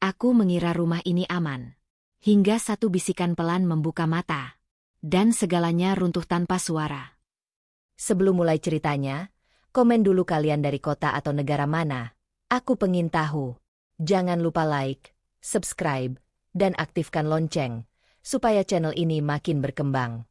Aku mengira rumah ini aman. Hingga satu bisikan pelan membuka mata. Dan segalanya runtuh tanpa suara. Sebelum mulai ceritanya, komen dulu kalian dari kota atau negara mana. Aku pengen tahu. Jangan lupa like, subscribe, dan aktifkan lonceng, supaya channel ini makin berkembang.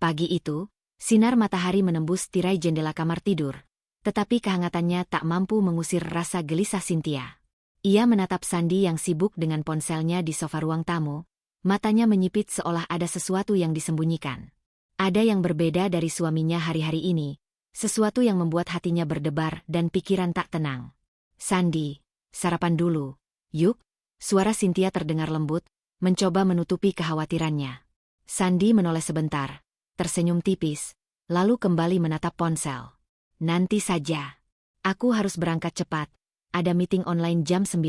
Pagi itu, sinar matahari menembus tirai jendela kamar tidur. Tetapi kehangatannya tak mampu mengusir rasa gelisah Cynthia. Ia menatap Sandy yang sibuk dengan ponselnya di sofa ruang tamu. Matanya menyipit seolah ada sesuatu yang disembunyikan. Ada yang berbeda dari suaminya hari-hari ini. Sesuatu yang membuat hatinya berdebar dan pikiran tak tenang. Sandy, sarapan dulu. Yuk, suara Cynthia terdengar lembut, mencoba menutupi kekhawatirannya. Sandy menoleh sebentar, tersenyum tipis, lalu kembali menatap ponsel. Nanti saja. Aku harus berangkat cepat. Ada meeting online jam 9.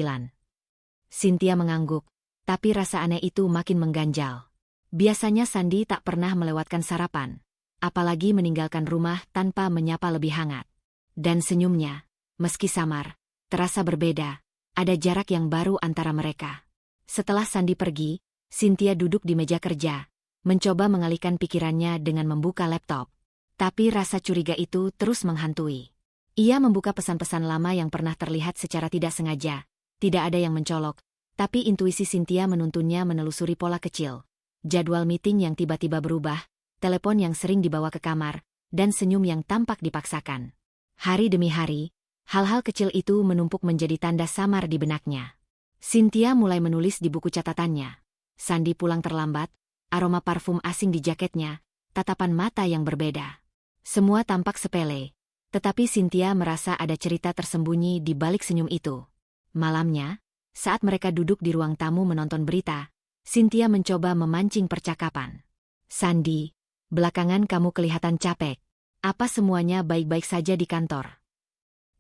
Cynthia mengangguk, tapi rasa aneh itu makin mengganjal. Biasanya Sandy tak pernah melewatkan sarapan, apalagi meninggalkan rumah tanpa menyapa lebih hangat. Dan senyumnya, meski samar, terasa berbeda, ada jarak yang baru antara mereka. Setelah Sandy pergi, Cynthia duduk di meja kerja, mencoba mengalihkan pikirannya dengan membuka laptop. Tapi rasa curiga itu terus menghantui. Ia membuka pesan-pesan lama yang pernah terlihat secara tidak sengaja. Tidak ada yang mencolok, tapi intuisi Cynthia menuntunnya menelusuri pola kecil. Jadwal meeting yang tiba-tiba berubah, telepon yang sering dibawa ke kamar, dan senyum yang tampak dipaksakan. Hari demi hari, hal-hal kecil itu menumpuk menjadi tanda samar di benaknya. Cynthia mulai menulis di buku catatannya. Sandy pulang terlambat, aroma parfum asing di jaketnya, tatapan mata yang berbeda. Semua tampak sepele. Tetapi Cynthia merasa ada cerita tersembunyi di balik senyum itu. Malamnya, saat mereka duduk di ruang tamu menonton berita, Cynthia mencoba memancing percakapan. Sandy, belakangan kamu kelihatan capek. Apa semuanya baik-baik saja di kantor?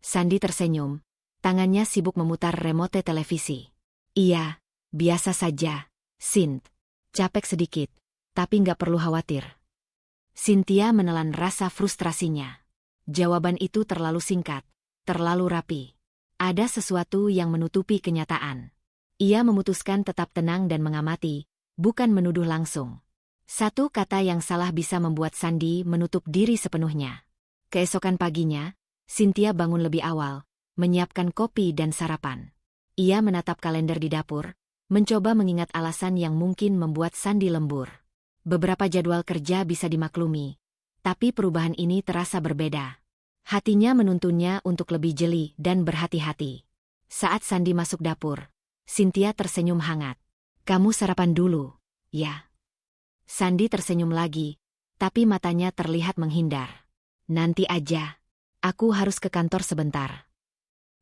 Sandy tersenyum, tangannya sibuk memutar remote televisi. Iya, biasa saja, Cinth. Capek sedikit, tapi nggak perlu khawatir. Cynthia menelan rasa frustrasinya. Jawaban itu terlalu singkat, terlalu rapi. Ada sesuatu yang menutupi kenyataan. Ia memutuskan tetap tenang dan mengamati, bukan menuduh langsung. Satu kata yang salah bisa membuat Sandy menutup diri sepenuhnya. Keesokan paginya, Cynthia bangun lebih awal, menyiapkan kopi dan sarapan. Ia menatap kalender di dapur, mencoba mengingat alasan yang mungkin membuat Sandy lembur. Beberapa jadwal kerja bisa dimaklumi. Tapi perubahan ini terasa berbeda. Hatinya menuntunnya untuk lebih jeli dan berhati-hati. Saat Sandy masuk dapur, Cynthia tersenyum hangat. Kamu sarapan dulu, ya? Sandy tersenyum lagi, tapi matanya terlihat menghindar. Nanti aja. Aku harus ke kantor sebentar.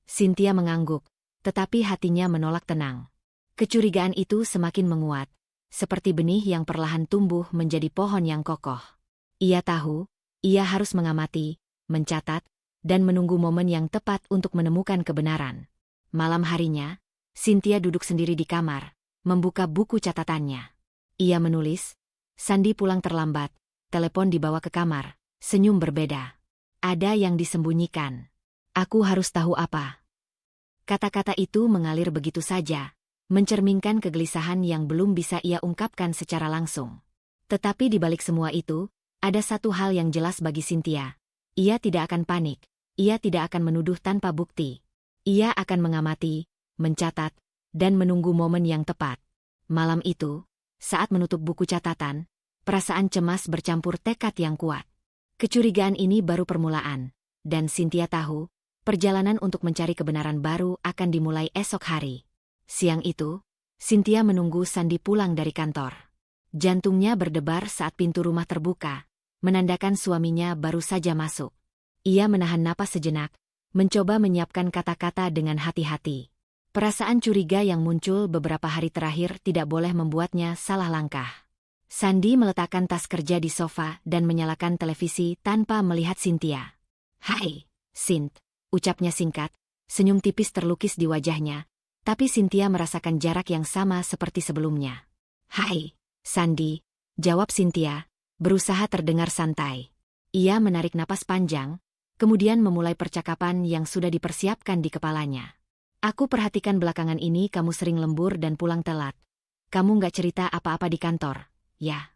Cynthia mengangguk, tetapi hatinya menolak tenang. Kecurigaan itu semakin menguat, seperti benih yang perlahan tumbuh menjadi pohon yang kokoh. Ia tahu, ia harus mengamati, mencatat, dan menunggu momen yang tepat untuk menemukan kebenaran. Malam harinya, Cynthia duduk sendiri di kamar, membuka buku catatannya. Ia menulis, Sandy pulang terlambat, telepon dibawa ke kamar, senyum berbeda. Ada yang disembunyikan. Aku harus tahu apa. Kata-kata itu mengalir begitu saja, mencerminkan kegelisahan yang belum bisa ia ungkapkan secara langsung. Tetapi di balik semua itu, ada satu hal yang jelas bagi Cynthia. Ia tidak akan panik, ia tidak akan menuduh tanpa bukti. Ia akan mengamati, mencatat, dan menunggu momen yang tepat. Malam itu, saat menutup buku catatan, perasaan cemas bercampur tekad yang kuat. Kecurigaan ini baru permulaan, dan Cynthia tahu, perjalanan untuk mencari kebenaran baru akan dimulai esok hari. Siang itu, Cynthia menunggu Sandy pulang dari kantor. Jantungnya berdebar saat pintu rumah terbuka, menandakan suaminya baru saja masuk. Ia menahan napas sejenak, mencoba menyiapkan kata-kata dengan hati-hati. Perasaan curiga yang muncul beberapa hari terakhir tidak boleh membuatnya salah langkah. Sandy meletakkan tas kerja di sofa dan menyalakan televisi tanpa melihat Cynthia. Hai, Cinth, ucapnya singkat, senyum tipis terlukis di wajahnya, tapi Cynthia merasakan jarak yang sama seperti sebelumnya. Hai, Sandy, jawab Cynthia, berusaha terdengar santai. Ia menarik napas panjang, kemudian memulai percakapan yang sudah dipersiapkan di kepalanya. Aku perhatikan belakangan ini kamu sering lembur dan pulang telat. Kamu nggak cerita apa-apa di kantor, ya?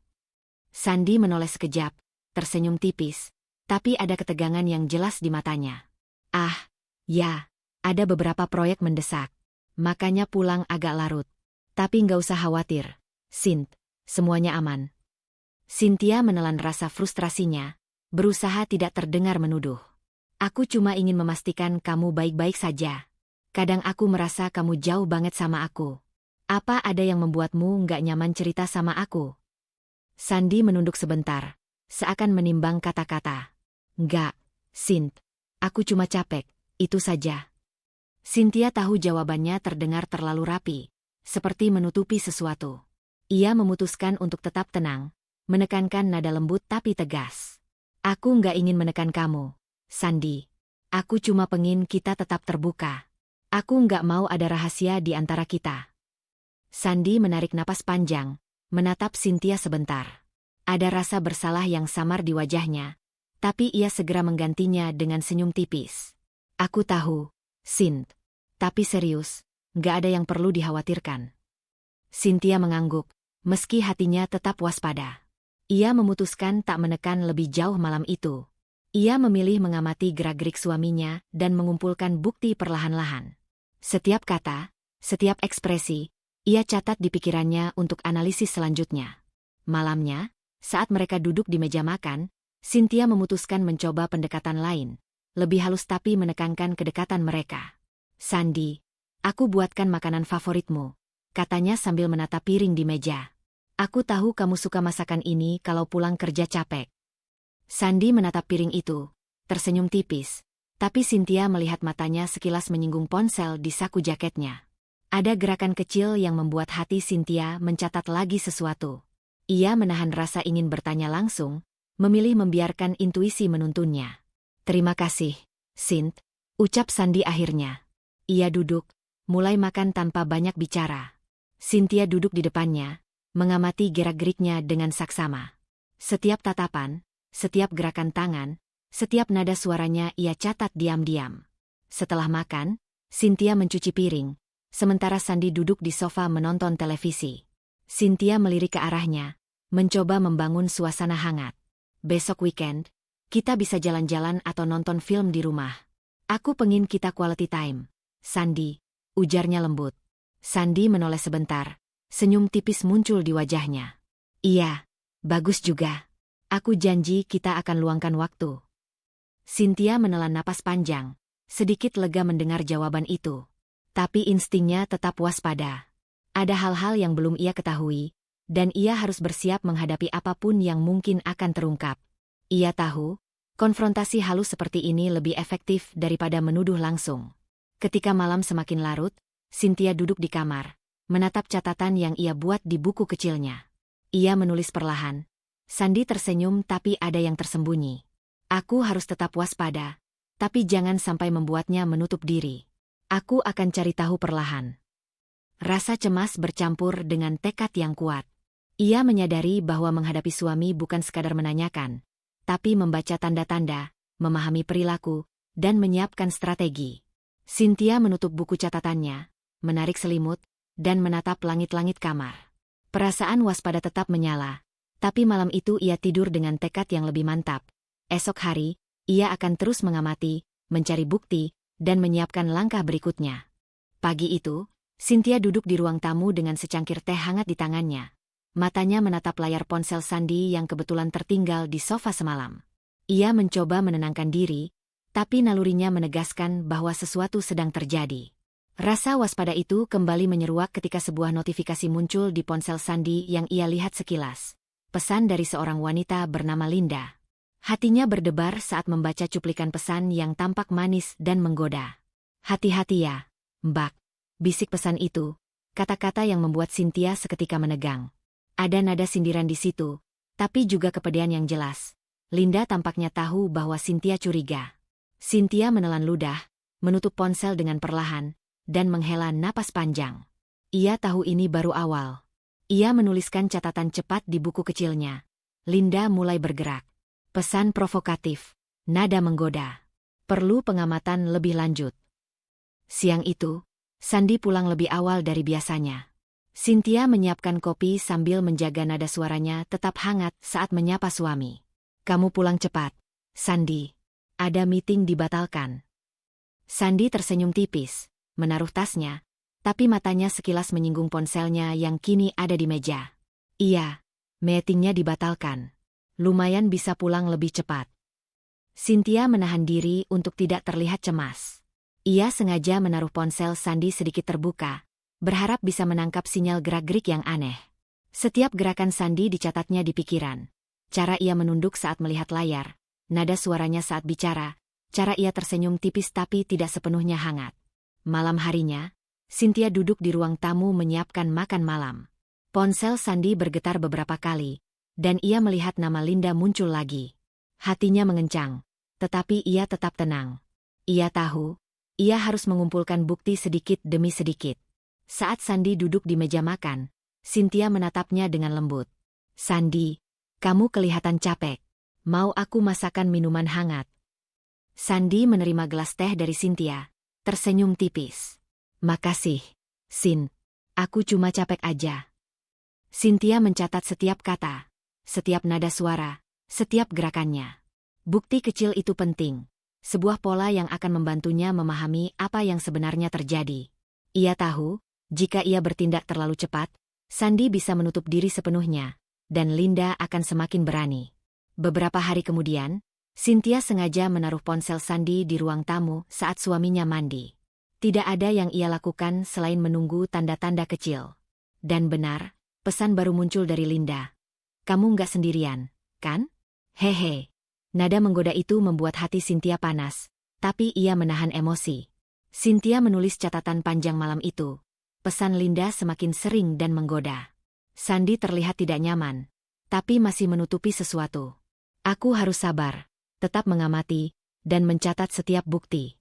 Sandy menoleh sekejap, tersenyum tipis, tapi ada ketegangan yang jelas di matanya. Ah, ya, ada beberapa proyek mendesak. Makanya pulang agak larut. Tapi nggak usah khawatir, Sint, semuanya aman. Cynthia menelan rasa frustrasinya, berusaha tidak terdengar menuduh. Aku cuma ingin memastikan kamu baik-baik saja. Kadang aku merasa kamu jauh banget sama aku. Apa ada yang membuatmu nggak nyaman cerita sama aku? Sandy menunduk sebentar, seakan menimbang kata-kata. Nggak, Sint. Aku cuma capek, itu saja. Cynthia tahu jawabannya terdengar terlalu rapi, seperti menutupi sesuatu. Ia memutuskan untuk tetap tenang, menekankan nada lembut tapi tegas. Aku nggak ingin menekan kamu, Sandy. Aku cuma pengen kita tetap terbuka. Aku nggak mau ada rahasia di antara kita. Sandy menarik napas panjang, menatap Cynthia sebentar. Ada rasa bersalah yang samar di wajahnya, tapi ia segera menggantinya dengan senyum tipis. Aku tahu, Sint. Tapi serius, nggak ada yang perlu dikhawatirkan. Cynthia mengangguk, meski hatinya tetap waspada. Ia memutuskan tak menekan lebih jauh malam itu. Ia memilih mengamati gerak-gerik suaminya dan mengumpulkan bukti perlahan-lahan. Setiap kata, setiap ekspresi, ia catat di pikirannya untuk analisis selanjutnya. Malamnya, saat mereka duduk di meja makan, Cynthia memutuskan mencoba pendekatan lain, lebih halus tapi menekankan kedekatan mereka. Sandy, aku buatkan makanan favoritmu, katanya sambil menatap piring di meja. Aku tahu kamu suka masakan ini kalau pulang kerja capek. Sandy menatap piring itu, tersenyum tipis, tapi Cynthia melihat matanya sekilas menyinggung ponsel di saku jaketnya. Ada gerakan kecil yang membuat hati Cynthia mencatat lagi sesuatu. Ia menahan rasa ingin bertanya langsung, memilih membiarkan intuisi menuntunnya. Terima kasih, Sint, ucap Sandy akhirnya. Ia duduk, mulai makan tanpa banyak bicara. Cynthia duduk di depannya, mengamati gerak-geriknya dengan saksama. Setiap tatapan, setiap gerakan tangan, setiap nada suaranya ia catat diam-diam. Setelah makan, Cynthia mencuci piring, sementara Sandy duduk di sofa menonton televisi. Cynthia melirik ke arahnya, mencoba membangun suasana hangat. Besok weekend, kita bisa jalan-jalan atau nonton film di rumah. Aku pengin kita quality time, Sandy, ujarnya lembut. Sandy menoleh sebentar, senyum tipis muncul di wajahnya. Iya, bagus juga. Aku janji kita akan luangkan waktu. Cynthia menelan napas panjang, sedikit lega mendengar jawaban itu. Tapi instingnya tetap waspada. Ada hal-hal yang belum ia ketahui, dan ia harus bersiap menghadapi apapun yang mungkin akan terungkap. Ia tahu, konfrontasi halus seperti ini lebih efektif daripada menuduh langsung. Ketika malam semakin larut, Cynthia duduk di kamar, menatap catatan yang ia buat di buku kecilnya. Ia menulis perlahan. Sandy tersenyum tapi ada yang tersembunyi. Aku harus tetap waspada, tapi jangan sampai membuatnya menutup diri. Aku akan cari tahu perlahan. Rasa cemas bercampur dengan tekad yang kuat. Ia menyadari bahwa menghadapi suami bukan sekadar menanyakan, tapi membaca tanda-tanda, memahami perilaku, dan menyiapkan strategi. Cynthia menutup buku catatannya, menarik selimut, dan menatap langit-langit kamar. Perasaan waspada tetap menyala, tapi malam itu ia tidur dengan tekad yang lebih mantap. Esok hari, ia akan terus mengamati, mencari bukti, dan menyiapkan langkah berikutnya. Pagi itu, Cynthia duduk di ruang tamu dengan secangkir teh hangat di tangannya. Matanya menatap layar ponsel Sandy yang kebetulan tertinggal di sofa semalam. Ia mencoba menenangkan diri, tapi nalurinya menegaskan bahwa sesuatu sedang terjadi. Rasa waspada itu kembali menyeruak ketika sebuah notifikasi muncul di ponsel Sandy yang ia lihat sekilas. Pesan dari seorang wanita bernama Linda. Hatinya berdebar saat membaca cuplikan pesan yang tampak manis dan menggoda. Hati-hati ya, Mbak, bisik pesan itu, kata-kata yang membuat Cynthia seketika menegang. Ada nada sindiran di situ, tapi juga kepedean yang jelas. Linda tampaknya tahu bahwa Cynthia curiga. Cynthia menelan ludah, menutup ponsel dengan perlahan, dan menghela napas panjang. Ia tahu ini baru awal. Ia menuliskan catatan cepat di buku kecilnya. Linda mulai bergerak. Pesan provokatif, nada menggoda. Perlu pengamatan lebih lanjut. Siang itu, Sandi pulang lebih awal dari biasanya. Cynthia menyiapkan kopi sambil menjaga nada suaranya tetap hangat saat menyapa suami. Kamu pulang cepat, Sandi. Ada meeting dibatalkan. Sandi tersenyum tipis, menaruh tasnya, tapi matanya sekilas menyinggung ponselnya yang kini ada di meja. Iya, meetingnya dibatalkan. Lumayan bisa pulang lebih cepat. Cynthia menahan diri untuk tidak terlihat cemas. Ia sengaja menaruh ponsel Sandi sedikit terbuka, berharap bisa menangkap sinyal gerak-gerik yang aneh. Setiap gerakan Sandi dicatatnya di pikiran. Cara ia menunduk saat melihat layar, nada suaranya saat bicara, cara ia tersenyum tipis tapi tidak sepenuhnya hangat. Malam harinya, Cynthia duduk di ruang tamu menyiapkan makan malam. Ponsel Sandi bergetar beberapa kali, dan ia melihat nama Linda muncul lagi. Hatinya mengencang, tetapi ia tetap tenang. Ia tahu, ia harus mengumpulkan bukti sedikit demi sedikit. Saat Sandi duduk di meja makan, Cynthia menatapnya dengan lembut. Sandi, kamu kelihatan capek. Mau aku masakan minuman hangat? Sandi menerima gelas teh dari Cynthia, tersenyum tipis. Makasih, Sin. Aku cuma capek aja. Cynthia mencatat setiap kata, setiap nada suara, setiap gerakannya. Bukti kecil itu penting. Sebuah pola yang akan membantunya memahami apa yang sebenarnya terjadi. Ia tahu, jika ia bertindak terlalu cepat, Sandi bisa menutup diri sepenuhnya, dan Linda akan semakin berani. Beberapa hari kemudian, Cynthia sengaja menaruh ponsel Sandi di ruang tamu saat suaminya mandi. Tidak ada yang ia lakukan selain menunggu tanda-tanda kecil. Dan benar, pesan baru muncul dari Linda. Kamu nggak sendirian, kan? Hehe. Nada menggoda itu membuat hati Cynthia panas, tapi ia menahan emosi. Cynthia menulis catatan panjang malam itu. Pesan Linda semakin sering dan menggoda. Sandi terlihat tidak nyaman, tapi masih menutupi sesuatu. Aku harus sabar, tetap mengamati, dan mencatat setiap bukti.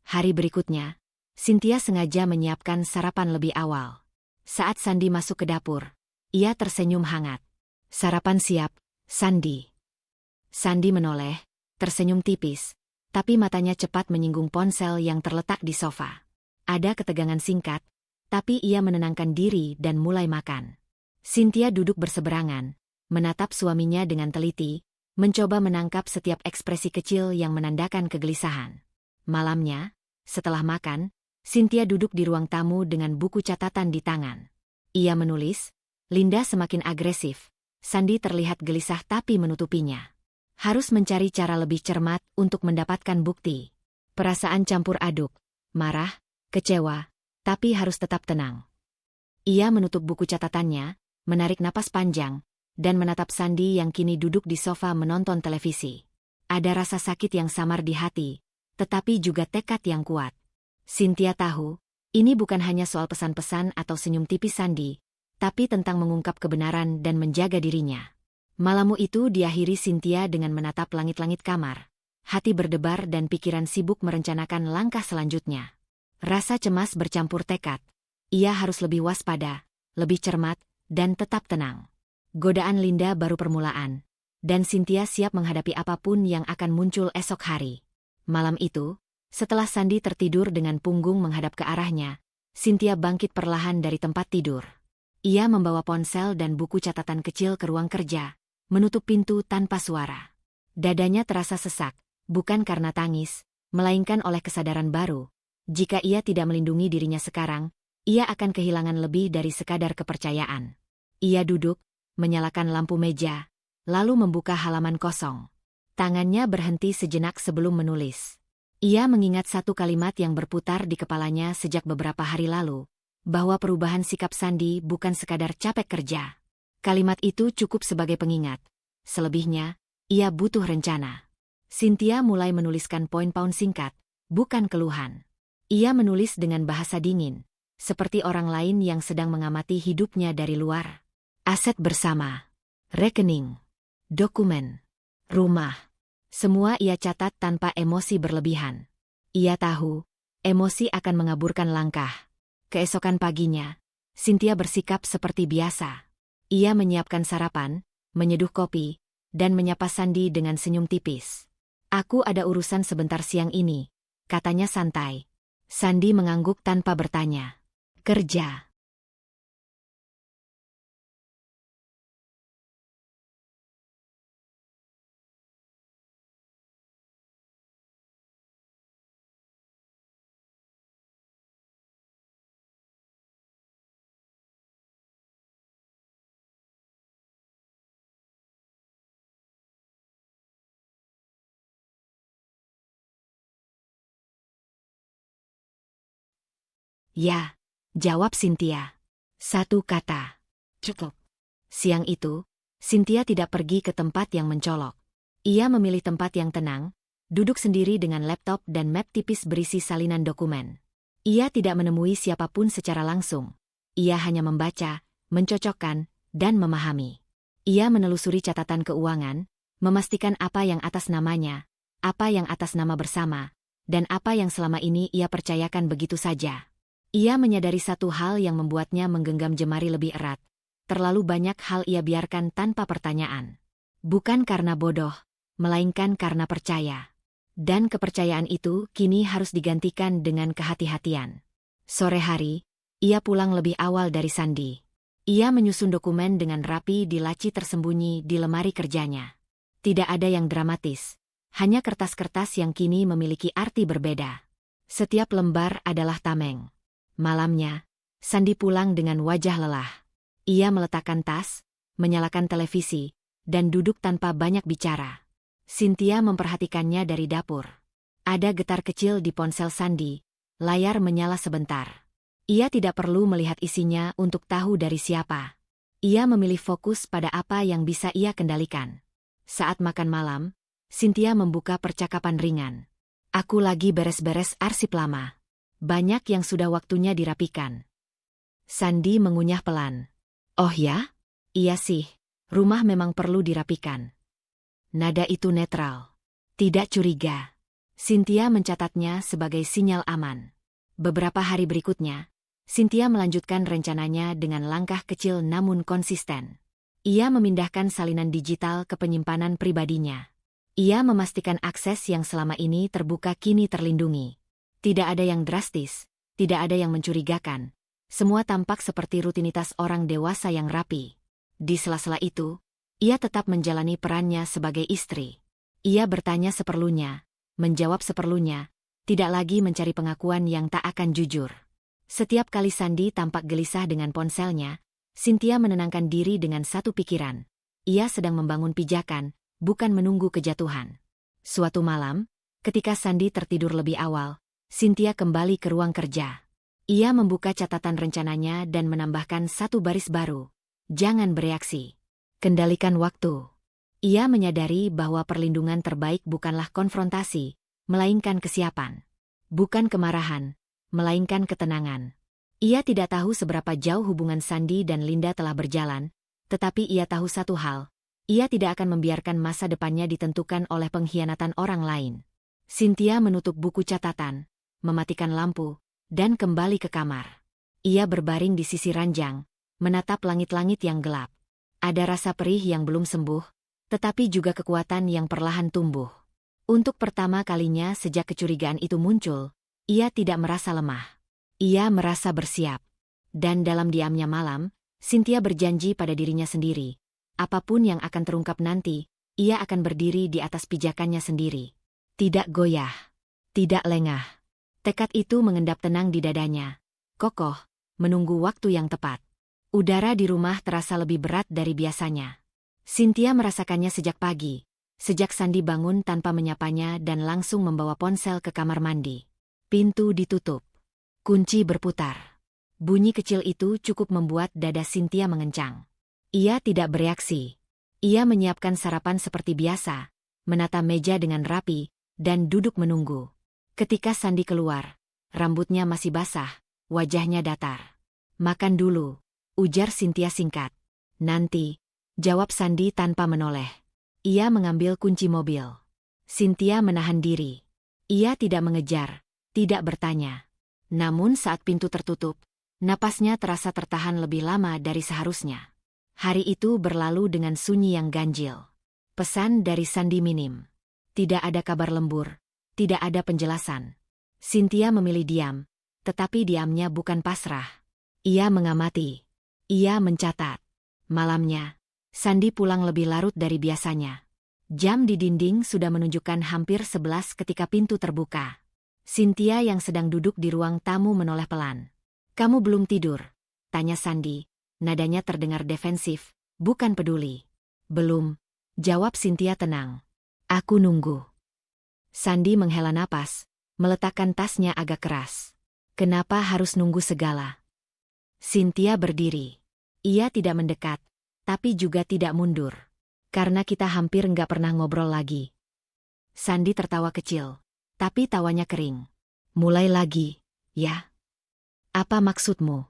Hari berikutnya, Cynthia sengaja menyiapkan sarapan lebih awal. Saat Sandi masuk ke dapur, ia tersenyum hangat. Sarapan siap, Sandi. Sandi menoleh, tersenyum tipis, tapi matanya cepat menyinggung ponsel yang terletak di sofa. Ada ketegangan singkat, tapi ia menenangkan diri dan mulai makan. Cynthia duduk berseberangan, menatap suaminya dengan teliti, mencoba menangkap setiap ekspresi kecil yang menandakan kegelisahan. Malamnya, setelah makan, Cynthia duduk di ruang tamu dengan buku catatan di tangan. Ia menulis, Linda semakin agresif, Sandi terlihat gelisah tapi menutupinya. Harus mencari cara lebih cermat untuk mendapatkan bukti. Perasaan campur aduk, marah, kecewa, tapi harus tetap tenang. Ia menutup buku catatannya, menarik napas panjang, dan menatap Sandi yang kini duduk di sofa menonton televisi. Ada rasa sakit yang samar di hati, tetapi juga tekad yang kuat. Cynthia tahu, ini bukan hanya soal pesan-pesan atau senyum tipis Sandi, tapi tentang mengungkap kebenaran dan menjaga dirinya. Malammu itu diakhiri Cynthia dengan menatap langit-langit kamar. Hati berdebar dan pikiran sibuk merencanakan langkah selanjutnya. Rasa cemas bercampur tekad. Ia harus lebih waspada, lebih cermat, dan tetap tenang. Godaan Linda baru permulaan, dan Cynthia siap menghadapi apapun yang akan muncul esok hari. Malam itu, setelah Sandi tertidur dengan punggung menghadap ke arahnya, Cynthia bangkit perlahan dari tempat tidur. Ia membawa ponsel dan buku catatan kecil ke ruang kerja, menutup pintu tanpa suara. Dadanya terasa sesak, bukan karena tangis, melainkan oleh kesadaran baru. Jika ia tidak melindungi dirinya sekarang, ia akan kehilangan lebih dari sekadar kepercayaan. Ia duduk, menyalakan lampu meja, lalu membuka halaman kosong. Tangannya berhenti sejenak sebelum menulis. Ia mengingat satu kalimat yang berputar di kepalanya sejak beberapa hari lalu, bahwa perubahan sikap Sandi bukan sekadar capek kerja. Kalimat itu cukup sebagai pengingat. Selebihnya, ia butuh rencana. Cynthia mulai menuliskan poin-poin singkat, bukan keluhan. Ia menulis dengan bahasa dingin, seperti orang lain yang sedang mengamati hidupnya dari luar. Aset bersama, rekening, dokumen, rumah. Semua ia catat tanpa emosi berlebihan. Ia tahu, emosi akan mengaburkan langkah. Keesokan paginya, Cynthia bersikap seperti biasa. Ia menyiapkan sarapan, menyeduh kopi, dan menyapa Sandi dengan senyum tipis. Aku ada urusan sebentar siang ini, katanya santai. Sandi mengangguk tanpa bertanya. Kerja. Ya, jawab Cynthia. Satu kata. Cukup. Siang itu, Cynthia tidak pergi ke tempat yang mencolok. Ia memilih tempat yang tenang, duduk sendiri dengan laptop dan map tipis berisi salinan dokumen. Ia tidak menemui siapapun secara langsung. Ia hanya membaca, mencocokkan, dan memahami. Ia menelusuri catatan keuangan, memastikan apa yang atas namanya, apa yang atas nama bersama, dan apa yang selama ini ia percayakan begitu saja. Ia menyadari satu hal yang membuatnya menggenggam jemari lebih erat. Terlalu banyak hal ia biarkan tanpa pertanyaan. Bukan karena bodoh, melainkan karena percaya. Dan kepercayaan itu kini harus digantikan dengan kehati-hatian. Sore hari, ia pulang lebih awal dari Sandi. Ia menyusun dokumen dengan rapi di laci tersembunyi di lemari kerjanya. Tidak ada yang dramatis, hanya kertas-kertas yang kini memiliki arti berbeda. Setiap lembar adalah tameng. Malamnya, Sandi pulang dengan wajah lelah. Ia meletakkan tas, menyalakan televisi, dan duduk tanpa banyak bicara. Cynthia memperhatikannya dari dapur. Ada getar kecil di ponsel Sandi, layar menyala sebentar. Ia tidak perlu melihat isinya untuk tahu dari siapa. Ia memilih fokus pada apa yang bisa ia kendalikan. Saat makan malam, Cynthia membuka percakapan ringan. Aku lagi beres-beres arsip lama. Banyak yang sudah waktunya dirapikan. Sandi mengunyah pelan. Oh ya? Iya sih, rumah memang perlu dirapikan. Nada itu netral. Tidak curiga. Cynthia mencatatnya sebagai sinyal aman. Beberapa hari berikutnya, Cynthia melanjutkan rencananya dengan langkah kecil namun konsisten. Ia memindahkan salinan digital ke penyimpanan pribadinya. Ia memastikan akses yang selama ini terbuka kini terlindungi. Tidak ada yang drastis, tidak ada yang mencurigakan. Semua tampak seperti rutinitas orang dewasa yang rapi. Di sela-sela itu, ia tetap menjalani perannya sebagai istri. Ia bertanya seperlunya, menjawab seperlunya, tidak lagi mencari pengakuan yang tak akan jujur. Setiap kali Sandi tampak gelisah dengan ponselnya, Cynthia menenangkan diri dengan satu pikiran. Ia sedang membangun pijakan, bukan menunggu kejatuhan. Suatu malam, ketika Sandi tertidur lebih awal, Cynthia kembali ke ruang kerja. Ia membuka catatan rencananya dan menambahkan satu baris baru. Jangan bereaksi. Kendalikan waktu. Ia menyadari bahwa perlindungan terbaik bukanlah konfrontasi, melainkan kesiapan. Bukan kemarahan, melainkan ketenangan. Ia tidak tahu seberapa jauh hubungan Sandi dan Linda telah berjalan, tetapi ia tahu satu hal. Ia tidak akan membiarkan masa depannya ditentukan oleh pengkhianatan orang lain. Cynthia menutup buku catatan, mematikan lampu, dan kembali ke kamar. Ia berbaring di sisi ranjang, menatap langit-langit yang gelap. Ada rasa perih yang belum sembuh, tetapi juga kekuatan yang perlahan tumbuh. Untuk pertama kalinya sejak kecurigaan itu muncul, ia tidak merasa lemah. Ia merasa bersiap. Dan dalam diamnya malam, Cynthia berjanji pada dirinya sendiri. Apapun yang akan terungkap nanti, ia akan berdiri di atas pijakannya sendiri. Tidak goyah. Tidak lengah. Tekad itu mengendap tenang di dadanya. Kokoh, menunggu waktu yang tepat. Udara di rumah terasa lebih berat dari biasanya. Cynthia merasakannya sejak pagi. Sejak Sandi bangun tanpa menyapanya dan langsung membawa ponsel ke kamar mandi. Pintu ditutup. Kunci berputar. Bunyi kecil itu cukup membuat dada Cynthia mengencang. Ia tidak bereaksi. Ia menyiapkan sarapan seperti biasa, menata meja dengan rapi, dan duduk menunggu. Ketika Sandi keluar, rambutnya masih basah, wajahnya datar. Makan dulu, ujar Cynthia singkat. Nanti, jawab Sandi tanpa menoleh. Ia mengambil kunci mobil. Cynthia menahan diri. Ia tidak mengejar, tidak bertanya. Namun saat pintu tertutup, napasnya terasa tertahan lebih lama dari seharusnya. Hari itu berlalu dengan sunyi yang ganjil. Pesan dari Sandi minim. Tidak ada kabar lembur, tidak ada penjelasan. Cynthia memilih diam, tetapi diamnya bukan pasrah. Ia mengamati. Ia mencatat. Malamnya, Sandy pulang lebih larut dari biasanya. Jam di dinding sudah menunjukkan hampir 11 ketika pintu terbuka. Cynthia yang sedang duduk di ruang tamu menoleh pelan. "Kamu belum tidur?" tanya Sandy. Nadanya terdengar defensif, bukan peduli. "Belum," jawab Cynthia tenang. "Aku nunggu." Sandy menghela napas, meletakkan tasnya agak keras. "Kenapa harus nunggu segala?" Cynthia berdiri. Ia tidak mendekat, tapi juga tidak mundur. "Karena kita hampir nggak pernah ngobrol lagi." Sandy tertawa kecil, tapi tawanya kering. "Mulai lagi, ya? Apa maksudmu?"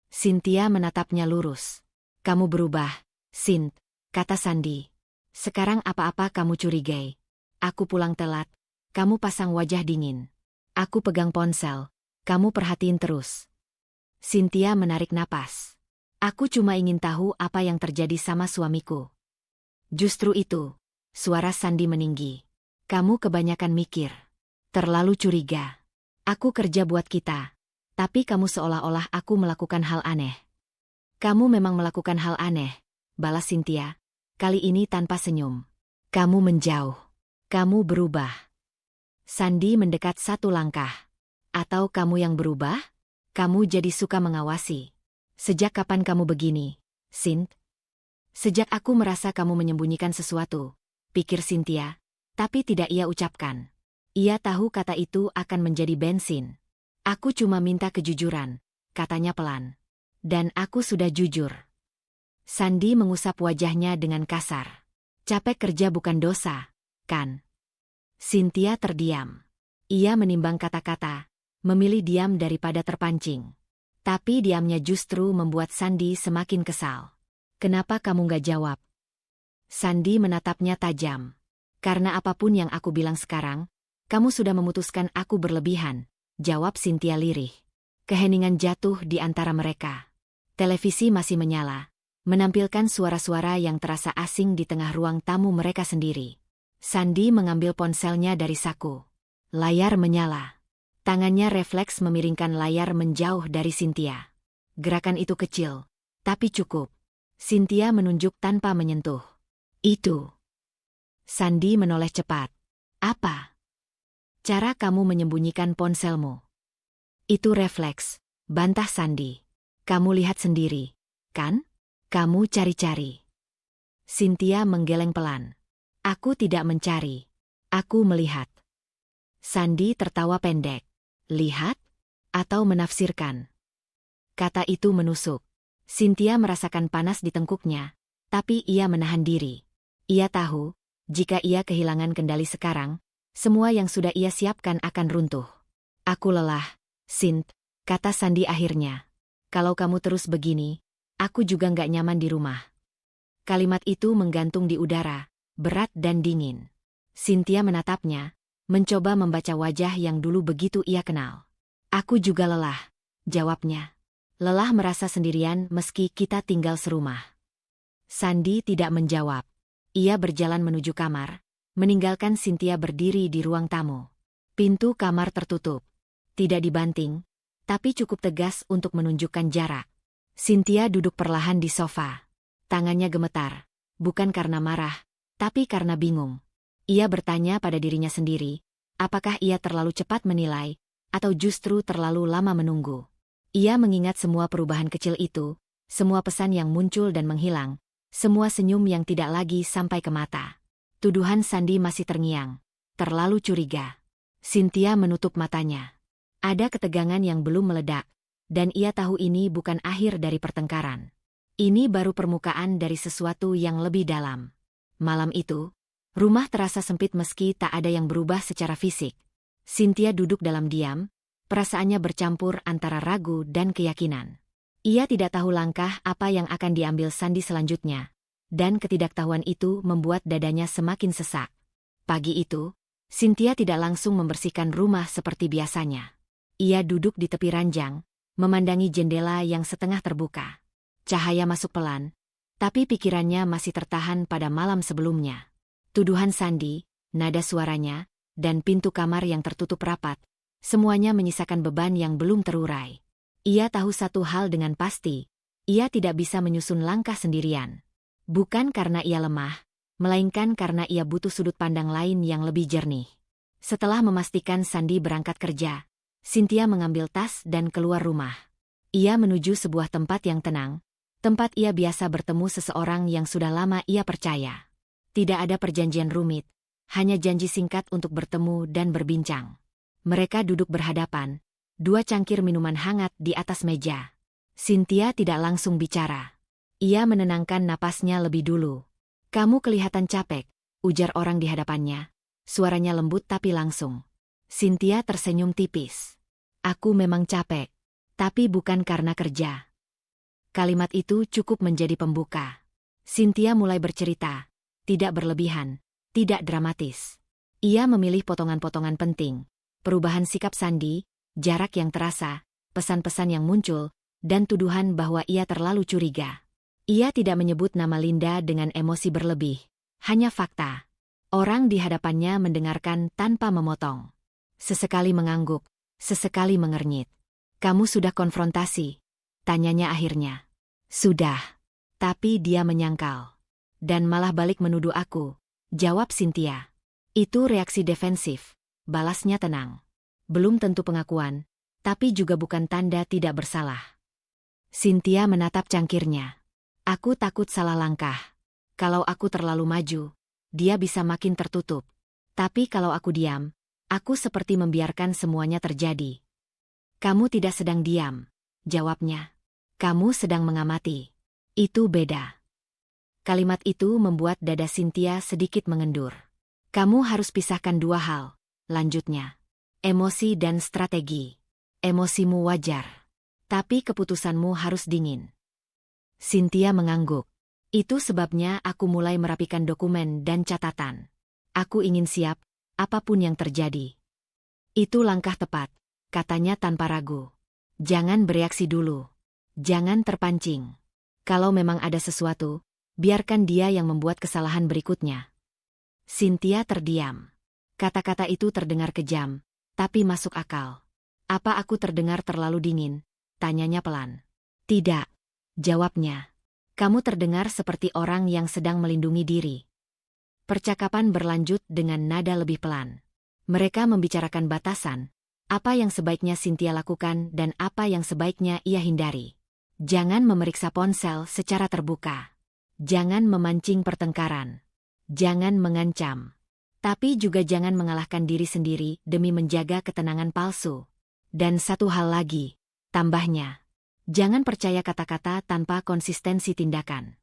Cynthia menatapnya lurus. "Kamu berubah, Sint," kata Sandy. "Sekarang apa-apa kamu curigai. Aku pulang telat, kamu pasang wajah dingin. Aku pegang ponsel, kamu perhatiin terus." Cynthia menarik napas. "Aku cuma ingin tahu apa yang terjadi sama suamiku." "Justru itu," suara Sandy meninggi. "Kamu kebanyakan mikir. Terlalu curiga. Aku kerja buat kita. Tapi kamu seolah-olah aku melakukan hal aneh." "Kamu memang melakukan hal aneh," balas Cynthia, kali ini tanpa senyum. "Kamu menjauh. Kamu berubah." Sandy mendekat satu langkah. "Atau kamu yang berubah? Kamu jadi suka mengawasi. Sejak kapan kamu begini, Sint?" "Sejak aku merasa kamu menyembunyikan sesuatu," pikir Cynthia, tapi tidak ia ucapkan. Ia tahu kata itu akan menjadi bensin. "Aku cuma minta kejujuran," katanya pelan. "Dan aku sudah jujur." Sandy mengusap wajahnya dengan kasar. "Capek kerja bukan dosa, kan?" Cynthia terdiam. Ia menimbang kata-kata, memilih diam daripada terpancing. Tapi diamnya justru membuat Sandy semakin kesal. "Kenapa kamu nggak jawab?" Sandy menatapnya tajam. "Karena apapun yang aku bilang sekarang, kamu sudah memutuskan aku berlebihan," jawab Cynthia lirih. Keheningan jatuh di antara mereka. Televisi masih menyala, menampilkan suara-suara yang terasa asing di tengah ruang tamu mereka sendiri. Sandy mengambil ponselnya dari saku. Layar menyala. Tangannya refleks memiringkan layar menjauh dari Cynthia. Gerakan itu kecil, tapi cukup. Cynthia menunjuk tanpa menyentuh. "Itu." Sandy menoleh cepat. "Apa?" "Cara kamu menyembunyikan ponselmu." "Itu refleks," bantah Sandy. "Kamu lihat sendiri, kan? Kamu cari-cari." Cynthia menggeleng pelan. "Aku tidak mencari. Aku melihat." Sandy tertawa pendek. "Lihat? Atau menafsirkan?" Kata itu menusuk. Cynthia merasakan panas di tengkuknya, tapi ia menahan diri. Ia tahu, jika ia kehilangan kendali sekarang, semua yang sudah ia siapkan akan runtuh. "Aku lelah, Sint," kata Sandy akhirnya. "Kalau kamu terus begini, aku juga nggak nyaman di rumah." Kalimat itu menggantung di udara, berat dan dingin. Cynthia menatapnya, mencoba membaca wajah yang dulu begitu ia kenal. "Aku juga lelah," jawabnya. "Lelah merasa sendirian meski kita tinggal serumah." Sandy tidak menjawab. Ia berjalan menuju kamar, meninggalkan Cynthia berdiri di ruang tamu. Pintu kamar tertutup. Tidak dibanting, tapi cukup tegas untuk menunjukkan jarak. Cynthia duduk perlahan di sofa. Tangannya gemetar, bukan karena marah, tapi karena bingung. Ia bertanya pada dirinya sendiri, apakah ia terlalu cepat menilai, atau justru terlalu lama menunggu. Ia mengingat semua perubahan kecil itu, semua pesan yang muncul dan menghilang, semua senyum yang tidak lagi sampai ke mata. Tuduhan Sandy masih terngiang. Terlalu curiga. Cynthia menutup matanya. Ada ketegangan yang belum meledak, dan ia tahu ini bukan akhir dari pertengkaran. Ini baru permukaan dari sesuatu yang lebih dalam. Malam itu, rumah terasa sempit meski tak ada yang berubah secara fisik. Cynthia duduk dalam diam, perasaannya bercampur antara ragu dan keyakinan. Ia tidak tahu langkah apa yang akan diambil Sandy selanjutnya, dan ketidaktahuan itu membuat dadanya semakin sesak. Pagi itu, Cynthia tidak langsung membersihkan rumah seperti biasanya. Ia duduk di tepi ranjang, memandangi jendela yang setengah terbuka. Cahaya masuk pelan, tapi pikirannya masih tertahan pada malam sebelumnya. Tuduhan Sandy, nada suaranya, dan pintu kamar yang tertutup rapat, Semuanya menyisakan beban yang belum terurai. Ia tahu satu hal dengan pasti, ia tidak bisa menyusun langkah sendirian. Bukan karena ia lemah, melainkan karena ia butuh sudut pandang lain yang lebih jernih. Setelah memastikan Sandi berangkat kerja, Cynthia mengambil tas dan keluar rumah. Ia menuju sebuah tempat yang tenang, tempat ia biasa bertemu seseorang yang sudah lama ia percaya. Tidak ada perjanjian rumit, hanya janji singkat untuk bertemu dan berbincang. Mereka duduk berhadapan, dua cangkir minuman hangat di atas meja. Cynthia tidak langsung bicara. Ia menenangkan napasnya lebih dulu. "Kamu kelihatan capek," ujar orang di hadapannya. Suaranya lembut tapi langsung. Cynthia tersenyum tipis. "Aku memang capek, tapi bukan karena kerja." Kalimat itu cukup menjadi pembuka. Cynthia mulai bercerita, tidak berlebihan, tidak dramatis. Ia memilih potongan-potongan penting. Perubahan sikap Sandi, jarak yang terasa, pesan-pesan yang muncul, dan tuduhan bahwa ia terlalu curiga. Ia tidak menyebut nama Linda dengan emosi berlebih, hanya fakta. Orang di hadapannya mendengarkan tanpa memotong. Sesekali mengangguk, sesekali mengernyit. "Kamu sudah konfrontasi?" tanyanya akhirnya. "Sudah." Tapi dia menyangkal. "Dan malah balik menuduh aku," jawab Cynthia. "Itu reaksi defensif," balasnya tenang. "Belum tentu pengakuan, tapi juga bukan tanda tidak bersalah." Cynthia menatap cangkirnya. "Aku takut salah langkah. Kalau aku terlalu maju, dia bisa makin tertutup. Tapi kalau aku diam, aku seperti membiarkan semuanya terjadi." "Kamu tidak sedang diam," jawabnya. "Kamu sedang mengamati. Itu beda." Kalimat itu membuat dada Cynthia sedikit mengendur. "Kamu harus pisahkan dua hal," lanjutnya. "Emosi dan strategi. Emosimu wajar, tapi keputusanmu harus dingin." Cynthia mengangguk. "Itu sebabnya aku mulai merapikan dokumen dan catatan. Aku ingin siap, apapun yang terjadi." "Itu langkah tepat," katanya tanpa ragu. "Jangan bereaksi dulu. Jangan terpancing. Kalau memang ada sesuatu, biarkan dia yang membuat kesalahan berikutnya." Cynthia terdiam. Kata-kata itu terdengar kejam, tapi masuk akal. "Apa aku terdengar terlalu dingin?" tanyanya pelan. "Tidak," jawabnya. "Kamu terdengar seperti orang yang sedang melindungi diri." Percakapan berlanjut dengan nada lebih pelan. Mereka membicarakan batasan, apa yang sebaiknya Cynthia lakukan dan apa yang sebaiknya ia hindari. Jangan memeriksa ponsel secara terbuka. Jangan memancing pertengkaran. Jangan mengancam. Tapi juga jangan mengalahkan diri sendiri demi menjaga ketenangan palsu. Dan satu hal lagi, tambahnya. Jangan percaya kata-kata tanpa konsistensi tindakan.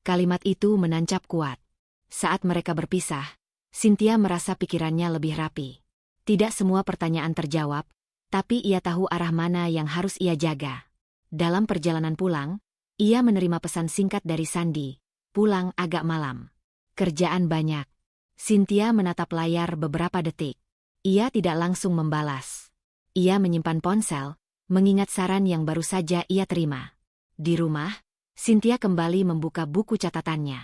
Kalimat itu menancap kuat. Saat mereka berpisah, Cynthia merasa pikirannya lebih rapi. Tidak semua pertanyaan terjawab, tapi ia tahu arah mana yang harus ia jaga. Dalam perjalanan pulang, ia menerima pesan singkat dari Sandi, "Pulang agak malam. Kerjaan banyak." Cynthia menatap layar beberapa detik. Ia tidak langsung membalas. Ia menyimpan ponsel, mengingat saran yang baru saja ia terima. Di rumah, Cynthia kembali membuka buku catatannya.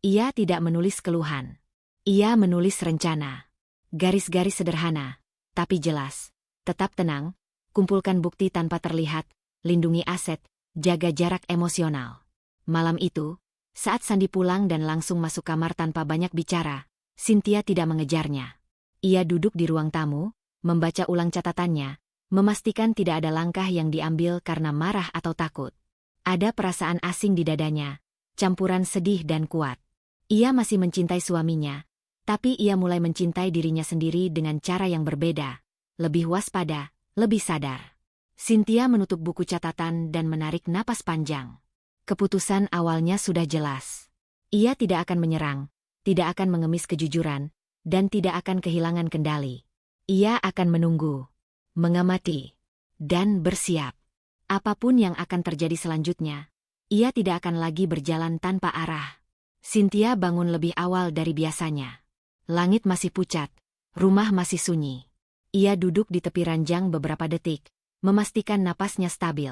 Ia tidak menulis keluhan. Ia menulis rencana. Garis-garis sederhana, tapi jelas. Tetap tenang, kumpulkan bukti tanpa terlihat, lindungi aset, jaga jarak emosional. Malam itu, saat Sandi pulang dan langsung masuk kamar tanpa banyak bicara, Cynthia tidak mengejarnya. Ia duduk di ruang tamu, membaca ulang catatannya, memastikan tidak ada langkah yang diambil karena marah atau takut. Ada perasaan asing di dadanya, campuran sedih dan kuat. Ia masih mencintai suaminya, tapi ia mulai mencintai dirinya sendiri dengan cara yang berbeda, lebih waspada, lebih sadar. Cynthia menutup buku catatan dan menarik napas panjang. Keputusan awalnya sudah jelas. Ia tidak akan menyerang, tidak akan mengemis kejujuran, dan tidak akan kehilangan kendali. Ia akan menunggu, mengamati, dan bersiap. Apapun yang akan terjadi selanjutnya, ia tidak akan lagi berjalan tanpa arah. Cynthia bangun lebih awal dari biasanya. Langit masih pucat, rumah masih sunyi. Ia duduk di tepi ranjang beberapa detik, memastikan napasnya stabil.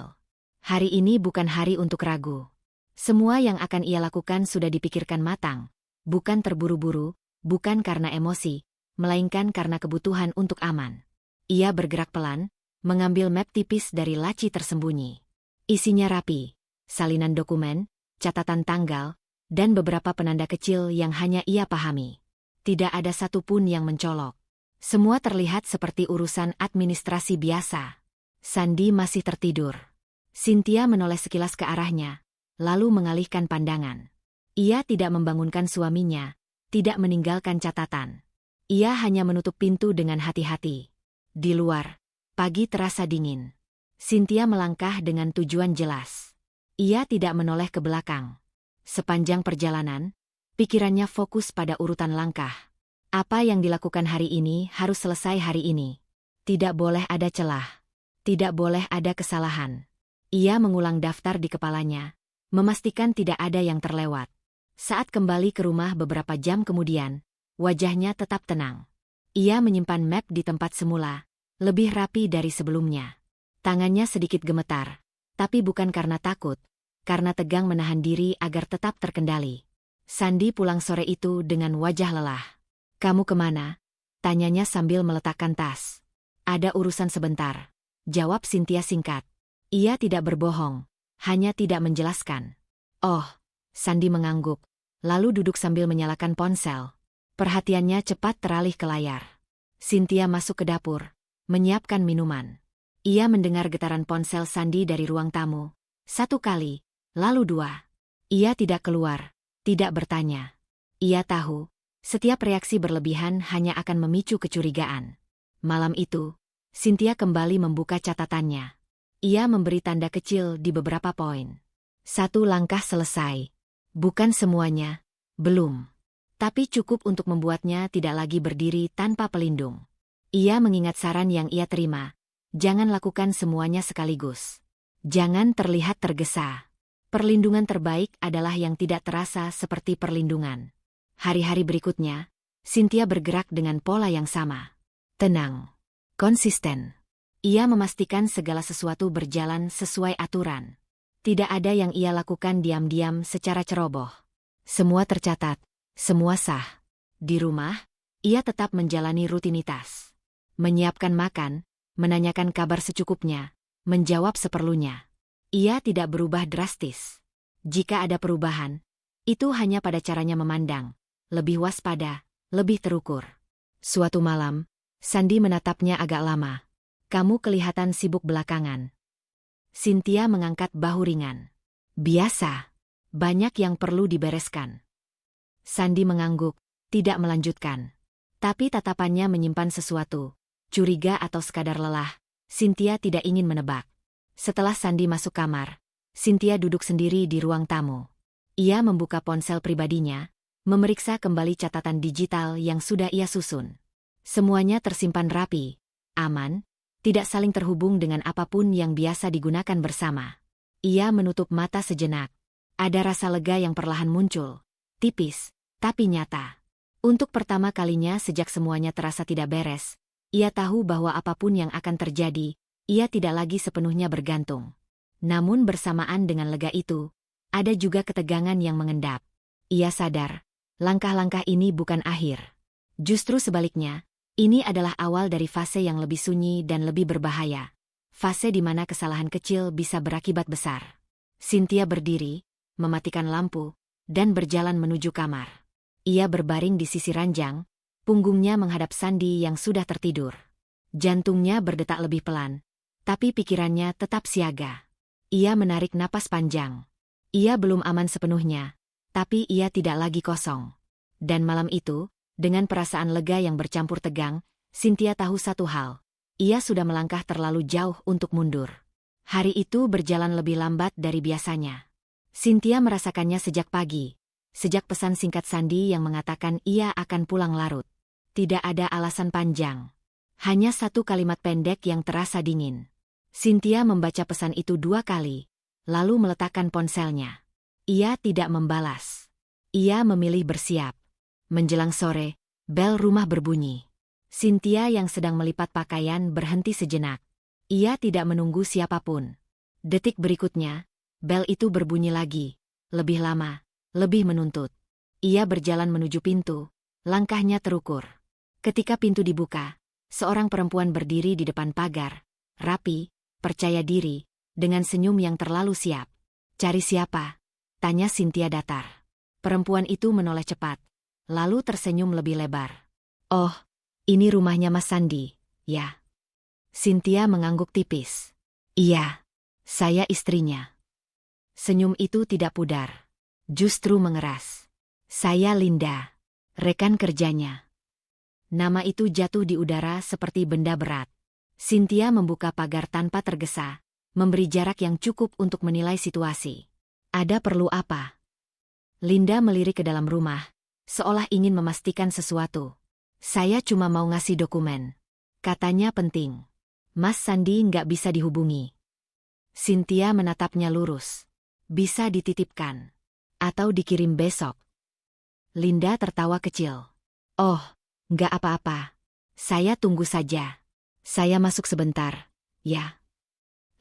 Hari ini bukan hari untuk ragu. Semua yang akan ia lakukan sudah dipikirkan matang, bukan terburu-buru, bukan karena emosi, melainkan karena kebutuhan untuk aman. Ia bergerak pelan, mengambil map tipis dari laci tersembunyi. Isinya rapi, salinan dokumen, catatan tanggal, dan beberapa penanda kecil yang hanya ia pahami. Tidak ada satupun yang mencolok. Semua terlihat seperti urusan administrasi biasa. Sandy masih tertidur. Cynthia menoleh sekilas ke arahnya, lalu mengalihkan pandangan. Ia tidak membangunkan suaminya, tidak meninggalkan catatan. Ia hanya menutup pintu dengan hati-hati. Di luar, pagi terasa dingin. Cynthia melangkah dengan tujuan jelas. Ia tidak menoleh ke belakang. Sepanjang perjalanan, pikirannya fokus pada urutan langkah. Apa yang dilakukan hari ini harus selesai hari ini. Tidak boleh ada celah. Tidak boleh ada kesalahan. Ia mengulang daftar di kepalanya, memastikan tidak ada yang terlewat. Saat kembali ke rumah beberapa jam kemudian, wajahnya tetap tenang. Ia menyimpan map di tempat semula, lebih rapi dari sebelumnya. Tangannya sedikit gemetar, tapi bukan karena takut, karena tegang menahan diri agar tetap terkendali. Sandy pulang sore itu dengan wajah lelah. "Kamu kemana?" tanyanya sambil meletakkan tas. "Ada urusan sebentar," jawab Cynthia singkat. Ia tidak berbohong, hanya tidak menjelaskan. "Oh," Sandy mengangguk, lalu duduk sambil menyalakan ponsel. Perhatiannya cepat teralih ke layar. Cynthia masuk ke dapur, menyiapkan minuman. Ia mendengar getaran ponsel Sandy dari ruang tamu. Satu kali, lalu dua. Ia tidak keluar, tidak bertanya. Ia tahu, setiap reaksi berlebihan hanya akan memicu kecurigaan. Malam itu, Cynthia kembali membuka catatannya. Ia memberi tanda kecil di beberapa poin. 1 langkah selesai. Bukan semuanya, belum. Tapi cukup untuk membuatnya tidak lagi berdiri tanpa pelindung. Ia mengingat saran yang ia terima. Jangan lakukan semuanya sekaligus. Jangan terlihat tergesa. Perlindungan terbaik adalah yang tidak terasa seperti perlindungan. Hari-hari berikutnya, Cynthia bergerak dengan pola yang sama. Tenang. Konsisten. Ia memastikan segala sesuatu berjalan sesuai aturan. Tidak ada yang ia lakukan diam-diam secara ceroboh. Semua tercatat, semua sah. Di rumah, ia tetap menjalani rutinitas. Menyiapkan makan, menanyakan kabar secukupnya, menjawab seperlunya. Ia tidak berubah drastis. Jika ada perubahan, itu hanya pada caranya memandang, lebih waspada, lebih terukur. Suatu malam, Sandy menatapnya agak lama. "Kamu kelihatan sibuk belakangan." Cynthia mengangkat bahu ringan. "Biasa. Banyak yang perlu dibereskan." Sandy mengangguk, tidak melanjutkan. Tapi tatapannya menyimpan sesuatu. Curiga atau sekadar lelah, Cynthia tidak ingin menebak. Setelah Sandy masuk kamar, Cynthia duduk sendiri di ruang tamu. Ia membuka ponsel pribadinya, memeriksa kembali catatan digital yang sudah ia susun. Semuanya tersimpan rapi, aman, tidak saling terhubung dengan apapun yang biasa digunakan bersama. Ia menutup mata sejenak. Ada rasa lega yang perlahan muncul, tipis, tapi nyata. Untuk pertama kalinya sejak semuanya terasa tidak beres, ia tahu bahwa apapun yang akan terjadi, ia tidak lagi sepenuhnya bergantung. Namun bersamaan dengan lega itu, ada juga ketegangan yang mengendap. Ia sadar, langkah-langkah ini bukan akhir. Justru sebaliknya, ini adalah awal dari fase yang lebih sunyi dan lebih berbahaya. Fase di mana kesalahan kecil bisa berakibat besar. Cynthia berdiri, mematikan lampu, dan berjalan menuju kamar. Ia berbaring di sisi ranjang, punggungnya menghadap Sandy yang sudah tertidur. Jantungnya berdetak lebih pelan, tapi pikirannya tetap siaga. Ia menarik napas panjang. Ia belum aman sepenuhnya, tapi ia tidak lagi kosong. Dan malam itu, dengan perasaan lega yang bercampur tegang, Cynthia tahu satu hal. Ia sudah melangkah terlalu jauh untuk mundur. Hari itu berjalan lebih lambat dari biasanya. Cynthia merasakannya sejak pagi, sejak pesan singkat Sandy yang mengatakan ia akan pulang larut. Tidak ada alasan panjang. Hanya satu kalimat pendek yang terasa dingin. Cynthia membaca pesan itu 2 kali, lalu meletakkan ponselnya. Ia tidak membalas. Ia memilih bersiap. Menjelang sore, bel rumah berbunyi. Cynthia yang sedang melipat pakaian berhenti sejenak. Ia tidak menunggu siapapun. Detik berikutnya, bel itu berbunyi lagi, lebih lama, lebih menuntut. Ia berjalan menuju pintu, langkahnya terukur. Ketika pintu dibuka, seorang perempuan berdiri di depan pagar, rapi, percaya diri, dengan senyum yang terlalu siap. "Cari siapa?" tanya Cynthia datar. Perempuan itu menoleh cepat, lalu tersenyum lebih lebar. "Oh, ini rumahnya Mas Sandi, ya?" Cynthia mengangguk tipis. "Iya, saya istrinya." Senyum itu tidak pudar, justru mengeras. "Saya Linda, rekan kerjanya." Nama itu jatuh di udara seperti benda berat. Cynthia membuka pagar tanpa tergesa, memberi jarak yang cukup untuk menilai situasi. "Ada perlu apa?" Linda melirik ke dalam rumah, seolah ingin memastikan sesuatu. "Saya cuma mau ngasih dokumen," katanya penting. "Mas Sandi nggak bisa dihubungi." Cynthia menatapnya lurus. "Bisa dititipkan. Atau dikirim besok." Linda tertawa kecil. "Oh, nggak apa-apa. Saya tunggu saja. Saya masuk sebentar, ya."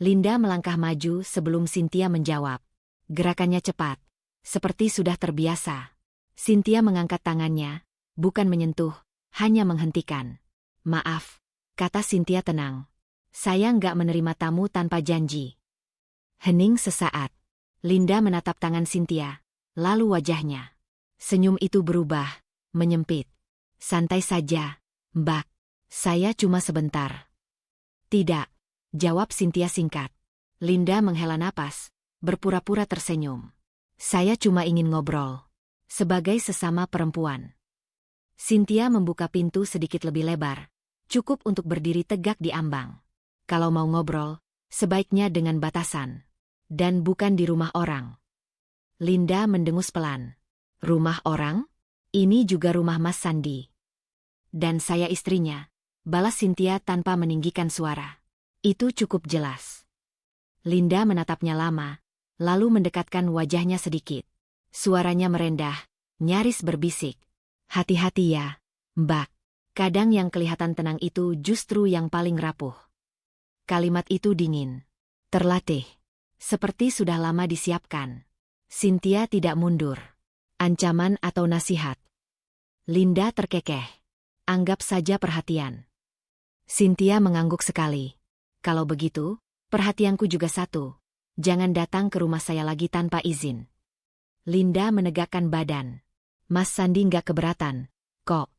Linda melangkah maju sebelum Cynthia menjawab. Gerakannya cepat, seperti sudah terbiasa. Cynthia mengangkat tangannya, bukan menyentuh, hanya menghentikan. "Maaf," kata Cynthia tenang. "Saya nggak menerima tamu tanpa janji." Hening sesaat. Linda menatap tangan Cynthia, lalu wajahnya. Senyum itu berubah, menyempit. "Santai saja, Mbak. Saya cuma sebentar." "Tidak," jawab Cynthia singkat. Linda menghela napas, berpura-pura tersenyum. "Saya cuma ingin ngobrol. Sebagai sesama perempuan." Cynthia membuka pintu sedikit lebih lebar, cukup untuk berdiri tegak di ambang. "Kalau mau ngobrol, sebaiknya dengan batasan. Dan bukan di rumah orang." Linda mendengus pelan. "Rumah orang? Ini juga rumah Mas Sandi." "Dan saya istrinya," balas Cynthia tanpa meninggikan suara. "Itu cukup jelas." Linda menatapnya lama, lalu mendekatkan wajahnya sedikit. Suaranya merendah, nyaris berbisik. "Hati-hati ya, Mbak. Kadang yang kelihatan tenang itu justru yang paling rapuh." Kalimat itu dingin, terlatih, seperti sudah lama disiapkan. Cynthia tidak mundur. Ancaman atau nasihat? Linda terkekeh. "Anggap saja perhatian." Cynthia mengangguk sekali. "Kalau begitu, perhatianku juga satu. Jangan datang ke rumah saya lagi tanpa izin." Linda menegakkan badan. "Mas Sandi nggak keberatan, kok?"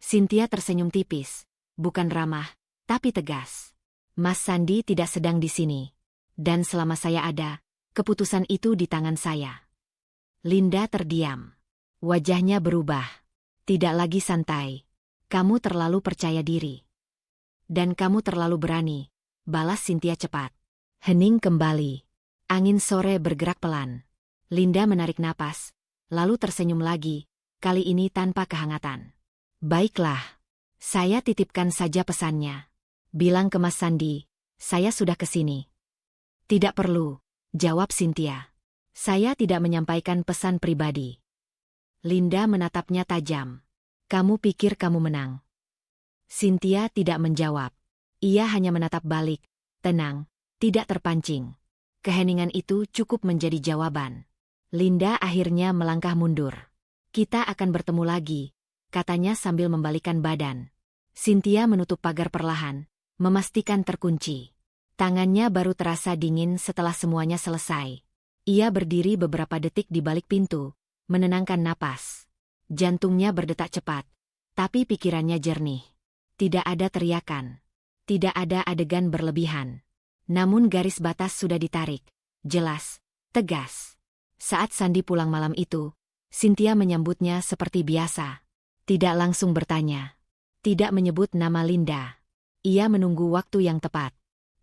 Cynthia tersenyum tipis, bukan ramah, tapi tegas. "Mas Sandi tidak sedang di sini. Dan selama saya ada, keputusan itu di tangan saya." Linda terdiam. Wajahnya berubah. Tidak lagi santai. "Kamu terlalu percaya diri. Dan kamu terlalu berani," balas Cynthia cepat. Hening kembali. Angin sore bergerak pelan. Linda menarik napas, lalu tersenyum lagi, kali ini tanpa kehangatan. "Baiklah. Saya titipkan saja pesannya. Bilang ke Mas Sandi, saya sudah ke sini." "Tidak perlu," jawab Cynthia. "Saya tidak menyampaikan pesan pribadi." Linda menatapnya tajam. "Kamu pikir kamu menang?" Cynthia tidak menjawab. Ia hanya menatap balik, tenang, tidak terpancing. Keheningan itu cukup menjadi jawaban. Linda akhirnya melangkah mundur. "Kita akan bertemu lagi," katanya sambil membalikkan badan. Cynthia menutup pagar perlahan, memastikan terkunci. Tangannya baru terasa dingin setelah semuanya selesai. Ia berdiri beberapa detik di balik pintu, menenangkan napas. Jantungnya berdetak cepat, tapi pikirannya jernih. Tidak ada teriakan. Tidak ada adegan berlebihan. Namun garis batas sudah ditarik. Jelas, tegas. Saat Sandi pulang malam itu, Cynthia menyambutnya seperti biasa. Tidak langsung bertanya. Tidak menyebut nama Linda. Ia menunggu waktu yang tepat.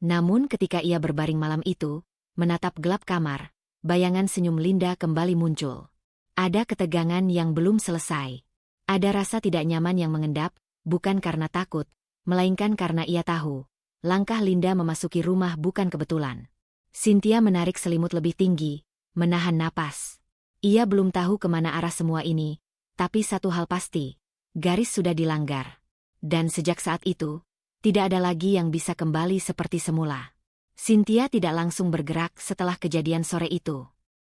Namun ketika ia berbaring malam itu, menatap gelap kamar, bayangan senyum Linda kembali muncul. Ada ketegangan yang belum selesai. Ada rasa tidak nyaman yang mengendap, bukan karena takut, melainkan karena ia tahu. Langkah Linda memasuki rumah bukan kebetulan. Cynthia menarik selimut lebih tinggi, menahan napas. Ia belum tahu kemana arah semua ini, tapi satu hal pasti, garis sudah dilanggar. Dan sejak saat itu, tidak ada lagi yang bisa kembali seperti semula. Cynthia tidak langsung bergerak setelah kejadian sore itu.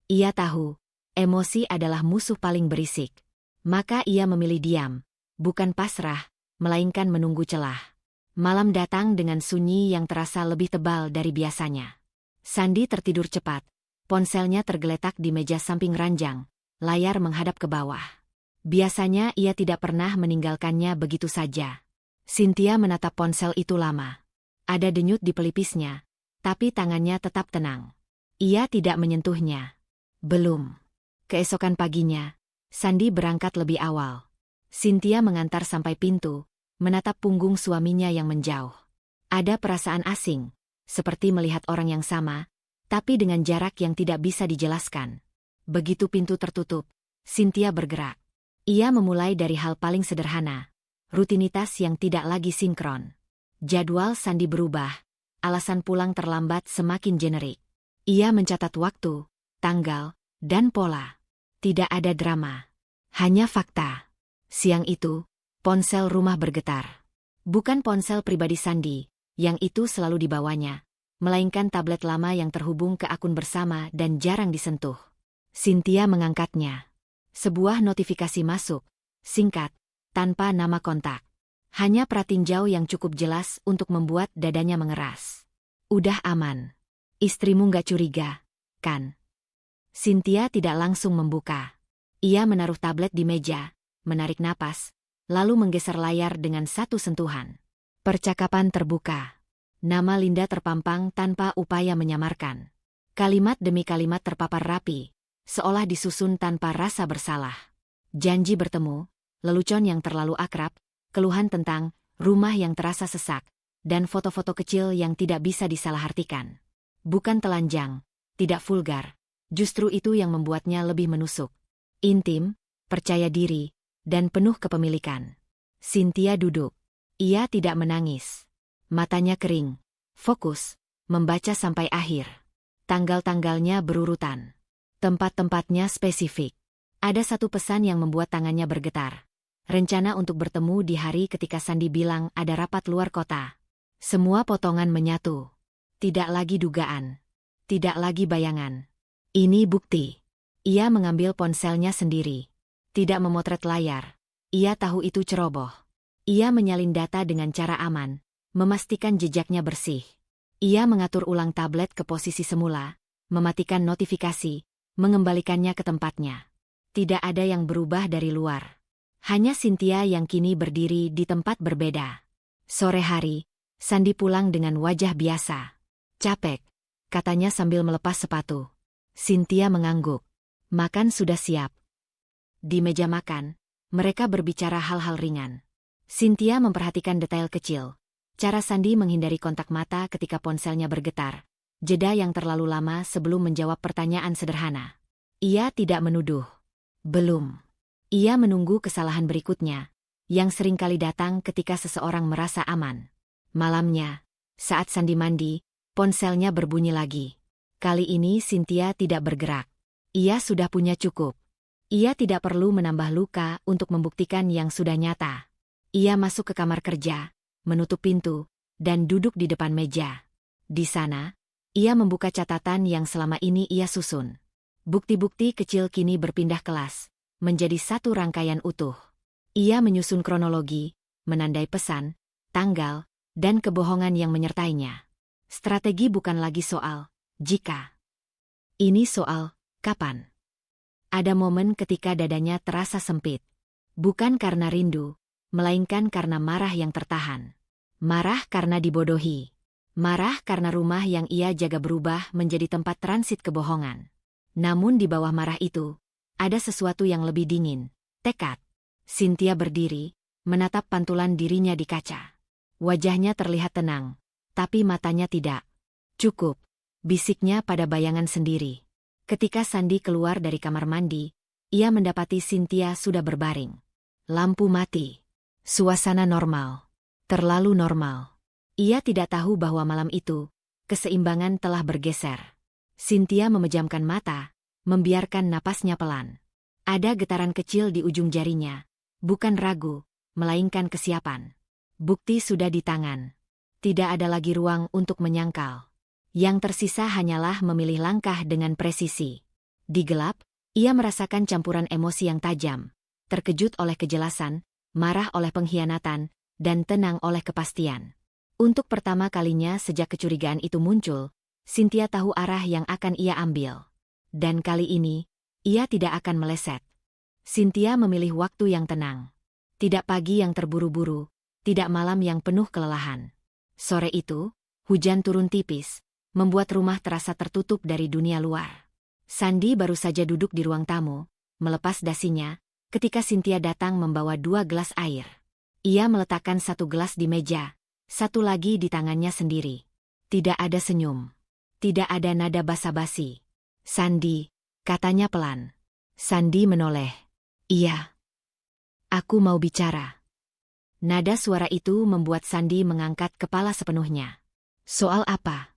Ia tahu, emosi adalah musuh paling berisik. Maka ia memilih diam, bukan pasrah, melainkan menunggu celah. Malam datang dengan sunyi yang terasa lebih tebal dari biasanya. Sandi tertidur cepat. Ponselnya tergeletak di meja samping ranjang, layar menghadap ke bawah. Biasanya ia tidak pernah meninggalkannya begitu saja. Cynthia menatap ponsel itu lama. Ada denyut di pelipisnya, tapi tangannya tetap tenang. Ia tidak menyentuhnya. Belum. Keesokan paginya, Sandi berangkat lebih awal. Cynthia mengantar sampai pintu, menatap punggung suaminya yang menjauh. Ada perasaan asing, seperti melihat orang yang sama, tapi dengan jarak yang tidak bisa dijelaskan. Begitu pintu tertutup, Cynthia bergerak. Ia memulai dari hal paling sederhana, rutinitas yang tidak lagi sinkron. Jadwal Sandi berubah, alasan pulang terlambat semakin generik. Ia mencatat waktu, tanggal, dan pola. Tidak ada drama. Hanya fakta. Siang itu, ponsel rumah bergetar. Bukan ponsel pribadi Sandi, yang itu selalu dibawanya, melainkan tablet lama yang terhubung ke akun bersama dan jarang disentuh. Cynthia mengangkatnya. Sebuah notifikasi masuk, singkat, tanpa nama kontak. Hanya pratinjau yang cukup jelas untuk membuat dadanya mengeras. Udah aman. Istrimu nggak curiga, kan? Cynthia tidak langsung membuka. Ia menaruh tablet di meja, menarik napas, lalu menggeser layar dengan satu sentuhan. Percakapan terbuka. Nama Linda terpampang tanpa upaya menyamarkan. Kalimat demi kalimat terpapar rapi, seolah disusun tanpa rasa bersalah. Janji bertemu, lelucon yang terlalu akrab, keluhan tentang rumah yang terasa sesak, dan foto-foto kecil yang tidak bisa disalahartikan. Bukan telanjang, tidak vulgar, justru itu yang membuatnya lebih menusuk. Intim, percaya diri, dan penuh kepemilikan. Cynthia duduk. Ia tidak menangis. Matanya kering, fokus, membaca sampai akhir. Tanggal-tanggalnya berurutan. Tempat-tempatnya spesifik. Ada satu pesan yang membuat tangannya bergetar. Rencana untuk bertemu di hari ketika Sandi bilang ada rapat luar kota. Semua potongan menyatu. Tidak lagi dugaan. Tidak lagi bayangan. Ini bukti. Ia mengambil ponselnya sendiri. Tidak memotret layar. Ia tahu itu ceroboh. Ia menyalin data dengan cara aman, memastikan jejaknya bersih. Ia mengatur ulang tablet ke posisi semula, mematikan notifikasi, mengembalikannya ke tempatnya. Tidak ada yang berubah dari luar. Hanya Cynthia yang kini berdiri di tempat berbeda. Sore hari, Sandi pulang dengan wajah biasa. Capek, katanya sambil melepas sepatu. Cynthia mengangguk. Makan sudah siap. Di meja makan, mereka berbicara hal-hal ringan. Cynthia memperhatikan detail kecil. Cara Sandi menghindari kontak mata ketika ponselnya bergetar. Jeda yang terlalu lama sebelum menjawab pertanyaan sederhana. Ia tidak menuduh. Belum. Ia menunggu kesalahan berikutnya, yang seringkali datang ketika seseorang merasa aman. Malamnya, saat Sandi mandi, ponselnya berbunyi lagi. Kali ini Cynthia tidak bergerak. Ia sudah punya cukup. Ia tidak perlu menambah luka untuk membuktikan yang sudah nyata. Ia masuk ke kamar kerja, menutup pintu, dan duduk di depan meja. Di sana, ia membuka catatan yang selama ini ia susun. Bukti-bukti kecil kini berpindah kelas, menjadi satu rangkaian utuh. Ia menyusun kronologi, menandai pesan, tanggal, dan kebohongan yang menyertainya. Strategi bukan lagi soal jika. Ini soal kapan. Ada momen ketika dadanya terasa sempit. Bukan karena rindu, melainkan karena marah yang tertahan. Marah karena dibodohi. Marah karena rumah yang ia jaga berubah menjadi tempat transit kebohongan. Namun di bawah marah itu, ada sesuatu yang lebih dingin, tekad. Cynthia berdiri, menatap pantulan dirinya di kaca. Wajahnya terlihat tenang, tapi matanya tidak. Cukup, bisiknya pada bayangan sendiri. Ketika Sandi keluar dari kamar mandi, ia mendapati Cynthia sudah berbaring. Lampu mati. Suasana normal. Terlalu normal. Ia tidak tahu bahwa malam itu, keseimbangan telah bergeser. Cynthia memejamkan mata, membiarkan napasnya pelan. Ada getaran kecil di ujung jarinya. Bukan ragu, melainkan kesiapan. Bukti sudah di tangan. Tidak ada lagi ruang untuk menyangkal. Yang tersisa hanyalah memilih langkah dengan presisi. Di gelap, ia merasakan campuran emosi yang tajam. Terkejut oleh kejelasan, marah oleh pengkhianatan, dan tenang oleh kepastian. Untuk pertama kalinya sejak kecurigaan itu muncul, Cynthia tahu arah yang akan ia ambil. Dan kali ini, ia tidak akan meleset. Cynthia memilih waktu yang tenang. Tidak pagi yang terburu-buru, tidak malam yang penuh kelelahan. Sore itu, hujan turun tipis, membuat rumah terasa tertutup dari dunia luar. Sandy baru saja duduk di ruang tamu, melepas dasinya, ketika Cynthia datang membawa 2 gelas air. Ia meletakkan 1 gelas di meja, 1 lagi di tangannya sendiri. Tidak ada senyum. Tidak ada nada basa-basi. "Sandy," katanya pelan. Sandy menoleh. "Iya. Aku mau bicara." Nada suara itu membuat Sandy mengangkat kepala sepenuhnya. "Soal apa?"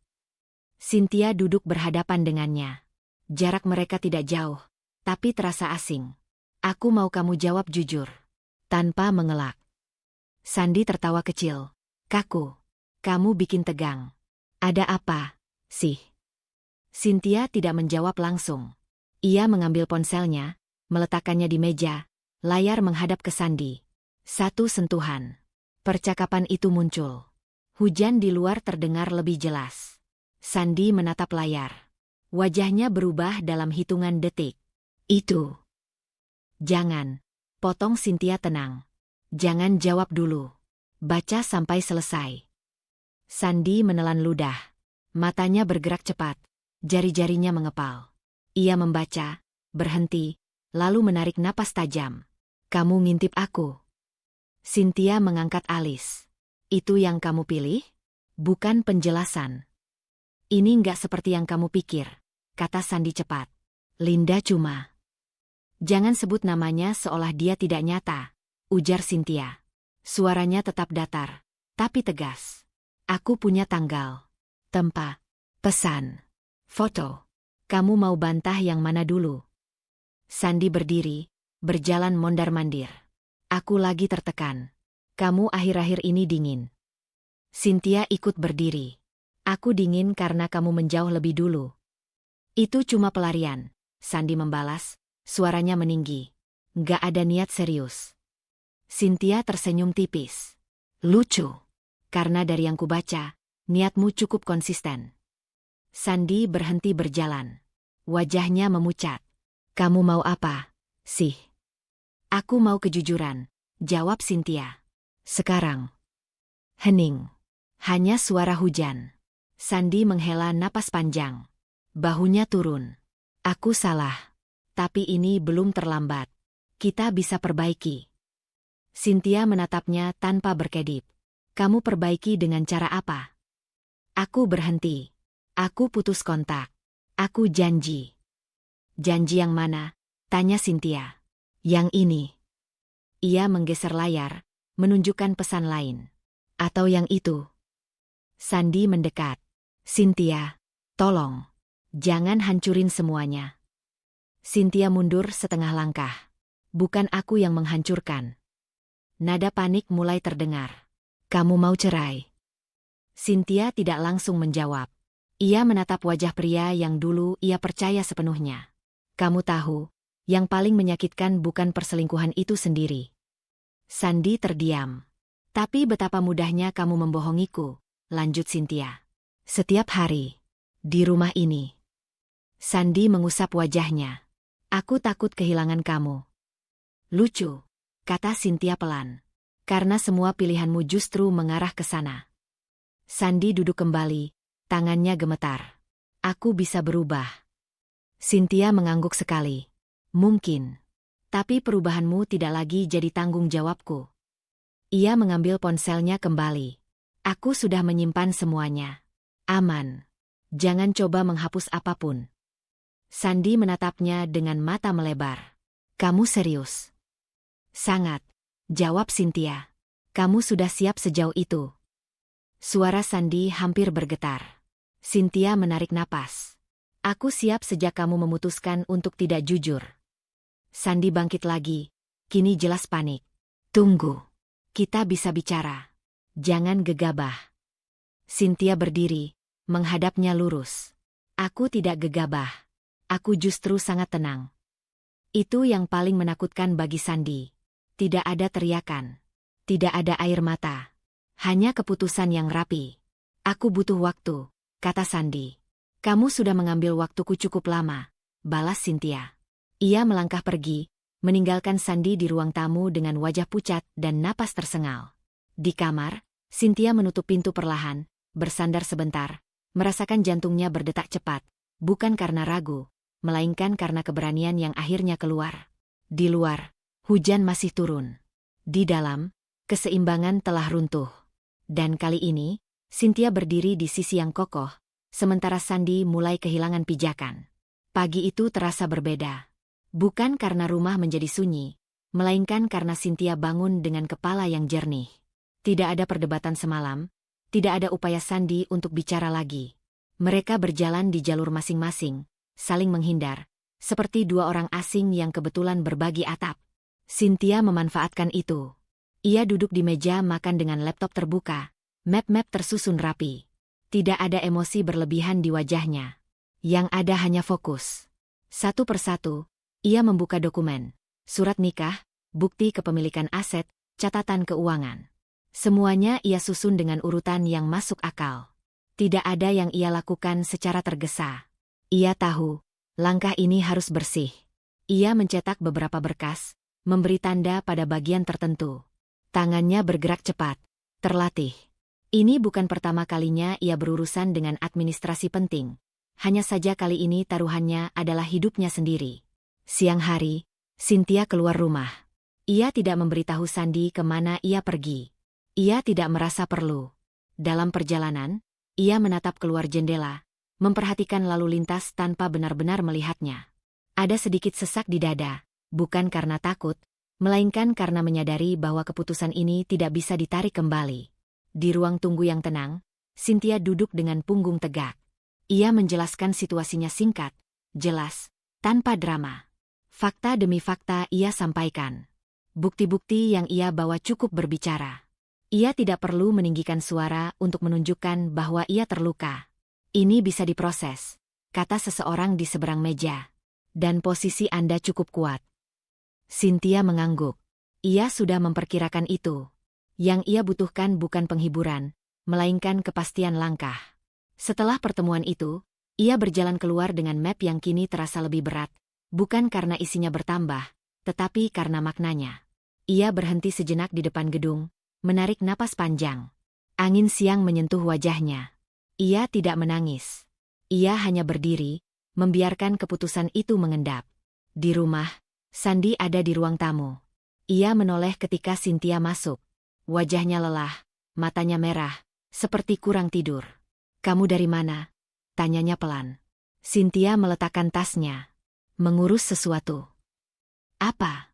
Cynthia duduk berhadapan dengannya. Jarak mereka tidak jauh, tapi terasa asing. "Aku mau kamu jawab jujur, tanpa mengelak." Sandy tertawa kecil. "Kaku, kamu bikin tegang. Ada apa, sih?" Cynthia tidak menjawab langsung. Ia mengambil ponselnya, meletakkannya di meja, layar menghadap ke Sandy. 1 sentuhan. Percakapan itu muncul. Hujan di luar terdengar lebih jelas. Sandy menatap layar. Wajahnya berubah dalam hitungan detik. "Itu." "Jangan," potong Cynthia tenang. "Jangan jawab dulu. Baca sampai selesai." Sandy menelan ludah. Matanya bergerak cepat. Jari-jarinya mengepal. Ia membaca, berhenti, lalu menarik napas tajam. "Kamu ngintip aku." Cynthia mengangkat alis. "Itu yang kamu pilih? Bukan penjelasan." "Ini nggak seperti yang kamu pikir," kata Sandy cepat. "Linda cuma..." "Jangan sebut namanya seolah dia tidak nyata," ujar Cynthia. Suaranya tetap datar, tapi tegas. "Aku punya tanggal, tempat, pesan, foto. Kamu mau bantah yang mana dulu?" Sandy berdiri, berjalan mondar-mandir. "Aku lagi tertekan. Kamu akhir-akhir ini dingin." Cynthia ikut berdiri. "Aku dingin karena kamu menjauh lebih dulu." "Itu cuma pelarian," Sandy membalas, suaranya meninggi. "Nggak ada niat serius." Cynthia tersenyum tipis. "Lucu. Karena dari yang kubaca, niatmu cukup konsisten." Sandy berhenti berjalan. Wajahnya memucat. "Kamu mau apa, sih?" "Aku mau kejujuran," jawab Cynthia. "Sekarang." Hening. Hanya suara hujan. Sandy menghela napas panjang. Bahunya turun. "Aku salah. Tapi ini belum terlambat. Kita bisa perbaiki." Cynthia menatapnya tanpa berkedip. "Kamu perbaiki dengan cara apa?" "Aku berhenti. Aku putus kontak. Aku janji." "Janji yang mana?" tanya Cynthia. "Yang ini." Ia menggeser layar, menunjukkan pesan lain. "Atau yang itu?" Sandy mendekat. "Cynthia, tolong. Jangan hancurin semuanya." Cynthia mundur setengah langkah. "Bukan aku yang menghancurkan." Nada panik mulai terdengar. "Kamu mau cerai?" Cynthia tidak langsung menjawab. Ia menatap wajah pria yang dulu ia percaya sepenuhnya. "Kamu tahu, yang paling menyakitkan bukan perselingkuhan itu sendiri." Sandy terdiam. "Tapi betapa mudahnya kamu membohongiku," lanjut Cynthia. "Setiap hari. Di rumah ini." Sandy mengusap wajahnya. "Aku takut kehilangan kamu." "Lucu," kata Cynthia pelan. "Karena semua pilihanmu justru mengarah ke sana." Sandy duduk kembali, tangannya gemetar. "Aku bisa berubah." Cynthia mengangguk sekali. "Mungkin. Tapi perubahanmu tidak lagi jadi tanggung jawabku." Ia mengambil ponselnya kembali. "Aku sudah menyimpan semuanya. Aman. Jangan coba menghapus apapun." Sandy menatapnya dengan mata melebar. "Kamu serius?" "Sangat," jawab Cynthia. "Kamu sudah siap sejauh itu?" Suara Sandy hampir bergetar. Cynthia menarik napas. "Aku siap sejak kamu memutuskan untuk tidak jujur." Sandy bangkit lagi, kini jelas panik. "Tunggu. Kita bisa bicara. Jangan gegabah." Cynthia berdiri, menghadapnya lurus. "Aku tidak gegabah. Aku justru sangat tenang." Itu yang paling menakutkan bagi Sandy. Tidak ada teriakan. Tidak ada air mata. Hanya keputusan yang rapi. Aku butuh waktu, kata Sandi. Kamu sudah mengambil waktuku cukup lama, balas Cynthia. Ia melangkah pergi, meninggalkan Sandi di ruang tamu dengan wajah pucat dan napas tersengal. Di kamar, Cynthia menutup pintu perlahan, bersandar sebentar, merasakan jantungnya berdetak cepat, bukan karena ragu, melainkan karena keberanian yang akhirnya keluar. Di luar, hujan masih turun. Di dalam, keseimbangan telah runtuh. Dan kali ini, Cynthia berdiri di sisi yang kokoh, sementara Sandi mulai kehilangan pijakan. Pagi itu terasa berbeda. Bukan karena rumah menjadi sunyi, melainkan karena Cynthia bangun dengan kepala yang jernih. Tidak ada perdebatan semalam, tidak ada upaya Sandi untuk bicara lagi. Mereka berjalan di jalur masing-masing, saling menghindar, seperti dua orang asing yang kebetulan berbagi atap. Cynthia memanfaatkan itu. Ia duduk di meja makan dengan laptop terbuka, map-map tersusun rapi. Tidak ada emosi berlebihan di wajahnya. Yang ada hanya fokus. Satu persatu, ia membuka dokumen, surat nikah, bukti kepemilikan aset, catatan keuangan. Semuanya ia susun dengan urutan yang masuk akal. Tidak ada yang ia lakukan secara tergesa. Ia tahu, langkah ini harus bersih. Ia mencetak beberapa berkas, memberi tanda pada bagian tertentu. Tangannya bergerak cepat, terlatih. Ini bukan pertama kalinya ia berurusan dengan administrasi penting. Hanya saja kali ini taruhannya adalah hidupnya sendiri. Siang hari, Cynthia keluar rumah. Ia tidak memberitahu Sandi kemana ia pergi. Ia tidak merasa perlu. Dalam perjalanan, ia menatap keluar jendela, memperhatikan lalu lintas tanpa benar-benar melihatnya. Ada sedikit sesak di dada, bukan karena takut, melainkan karena menyadari bahwa keputusan ini tidak bisa ditarik kembali. Di ruang tunggu yang tenang, Cynthia duduk dengan punggung tegak. Ia menjelaskan situasinya singkat, jelas, tanpa drama. Fakta demi fakta ia sampaikan. Bukti-bukti yang ia bawa cukup berbicara. Ia tidak perlu meninggikan suara untuk menunjukkan bahwa ia terluka. Ini bisa diproses, kata seseorang di seberang meja. Dan posisi Anda cukup kuat. Cynthia mengangguk. Ia sudah memperkirakan itu. Yang ia butuhkan bukan penghiburan, melainkan kepastian langkah. Setelah pertemuan itu, ia berjalan keluar dengan map yang kini terasa lebih berat, bukan karena isinya bertambah, tetapi karena maknanya. Ia berhenti sejenak di depan gedung, menarik napas panjang. Angin siang menyentuh wajahnya. Ia tidak menangis. Ia hanya berdiri, membiarkan keputusan itu mengendap. Di rumah, Sandi ada di ruang tamu. Ia menoleh ketika Cynthia masuk. Wajahnya lelah, matanya merah, seperti kurang tidur. "Kamu dari mana?" tanyanya pelan. Cynthia meletakkan tasnya. "Mengurus sesuatu." "Apa?"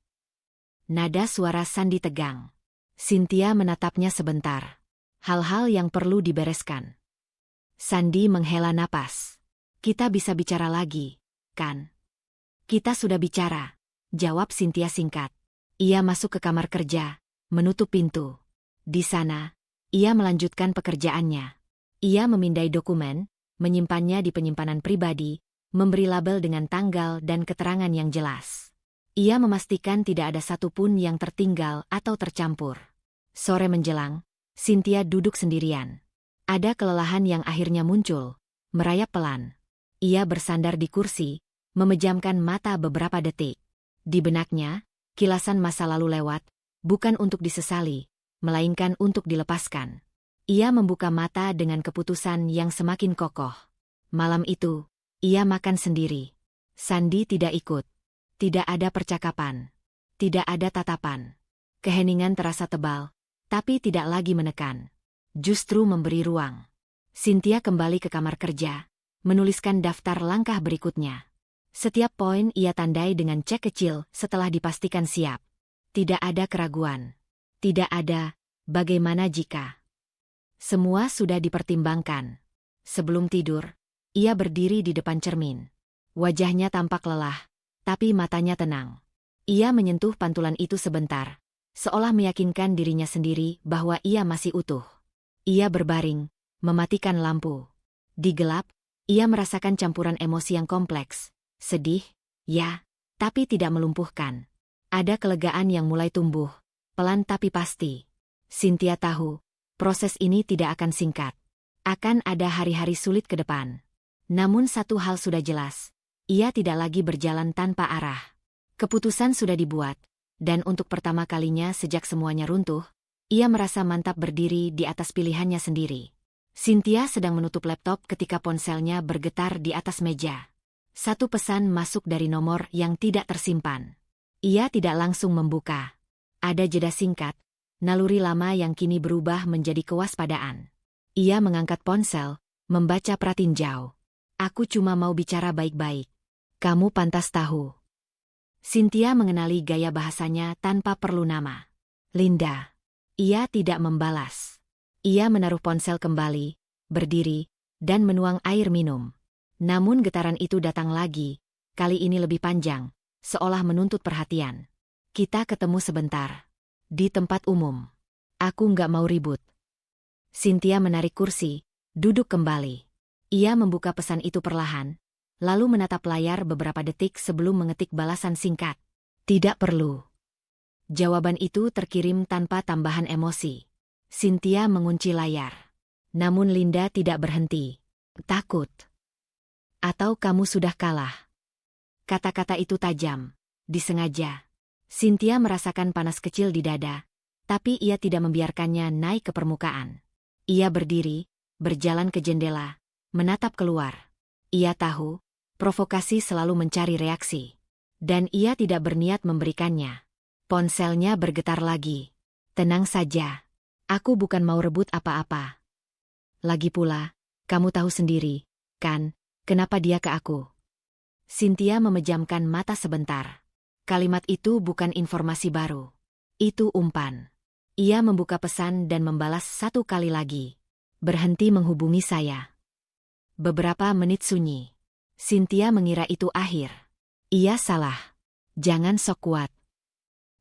Nada suara Sandi tegang. Cynthia menatapnya sebentar. "Hal-hal yang perlu dibereskan." Sandi menghela napas. "Kita bisa bicara lagi, kan?" "Kita sudah bicara," jawab Cynthia singkat. Ia masuk ke kamar kerja, menutup pintu. Di sana, ia melanjutkan pekerjaannya. Ia memindai dokumen, menyimpannya di penyimpanan pribadi, memberi label dengan tanggal dan keterangan yang jelas. Ia memastikan tidak ada satupun yang tertinggal atau tercampur. Sore menjelang, Cynthia duduk sendirian. Ada kelelahan yang akhirnya muncul, merayap pelan. Ia bersandar di kursi, memejamkan mata beberapa detik. Di benaknya, kilasan masa lalu lewat, bukan untuk disesali, melainkan untuk dilepaskan. Ia membuka mata dengan keputusan yang semakin kokoh. Malam itu, ia makan sendiri. Sandi tidak ikut. Tidak ada percakapan. Tidak ada tatapan. Keheningan terasa tebal, tapi tidak lagi menekan. Justru memberi ruang. Cynthia kembali ke kamar kerja, menuliskan daftar langkah berikutnya. Setiap poin ia tandai dengan cek kecil setelah dipastikan siap. Tidak ada keraguan. Tidak ada, bagaimana jika. Semua sudah dipertimbangkan. Sebelum tidur, ia berdiri di depan cermin. Wajahnya tampak lelah, tapi matanya tenang. Ia menyentuh pantulan itu sebentar, seolah meyakinkan dirinya sendiri bahwa ia masih utuh. Ia berbaring, mematikan lampu. Di gelap, ia merasakan campuran emosi yang kompleks. Sedih, ya, tapi tidak melumpuhkan. Ada kelegaan yang mulai tumbuh, pelan tapi pasti. Cynthia tahu, Proses ini tidak akan singkat. Akan ada hari-hari sulit ke depan. Namun satu hal sudah jelas. Ia tidak lagi berjalan tanpa arah. Keputusan sudah dibuat, dan untuk pertama kalinya sejak semuanya runtuh, ia merasa mantap berdiri di atas pilihannya sendiri. Cynthia sedang menutup laptop ketika ponselnya bergetar di atas meja. Satu pesan masuk dari nomor yang tidak tersimpan. Ia tidak langsung membuka. Ada jeda singkat, naluri lama yang kini berubah menjadi kewaspadaan. Ia mengangkat ponsel, membaca pratinjau. Aku cuma mau bicara baik-baik. Kamu pantas tahu. Cynthia mengenali gaya bahasanya tanpa perlu nama. Linda. Ia tidak membalas. Ia menaruh ponsel kembali, berdiri, dan menuang air minum. Namun getaran itu datang lagi, kali ini lebih panjang, seolah menuntut perhatian. Kita ketemu sebentar. Di tempat umum. Aku nggak mau ribut. Cynthia menarik kursi, duduk kembali. Ia membuka pesan itu perlahan, lalu menatap layar beberapa detik sebelum mengetik balasan singkat. Tidak perlu. Jawaban itu terkirim tanpa tambahan emosi. Cynthia mengunci layar. Namun Linda tidak berhenti. Takut. Atau kamu sudah kalah. Kata-kata itu tajam, disengaja. Cynthia merasakan panas kecil di dada, tapi ia tidak membiarkannya naik ke permukaan. Ia berdiri, berjalan ke jendela, menatap keluar. Ia tahu, provokasi selalu mencari reaksi. Dan ia tidak berniat memberikannya. Ponselnya bergetar lagi. Tenang saja. Aku bukan mau rebut apa-apa. Lagi pula, kamu tahu sendiri, kan, kenapa dia ke aku? Cynthia memejamkan mata sebentar. Kalimat itu bukan informasi baru. Itu umpan. Ia membuka pesan dan membalas satu kali lagi. Berhenti menghubungi saya. Beberapa menit sunyi. Cynthia mengira itu akhir. Ia salah. Jangan sok kuat.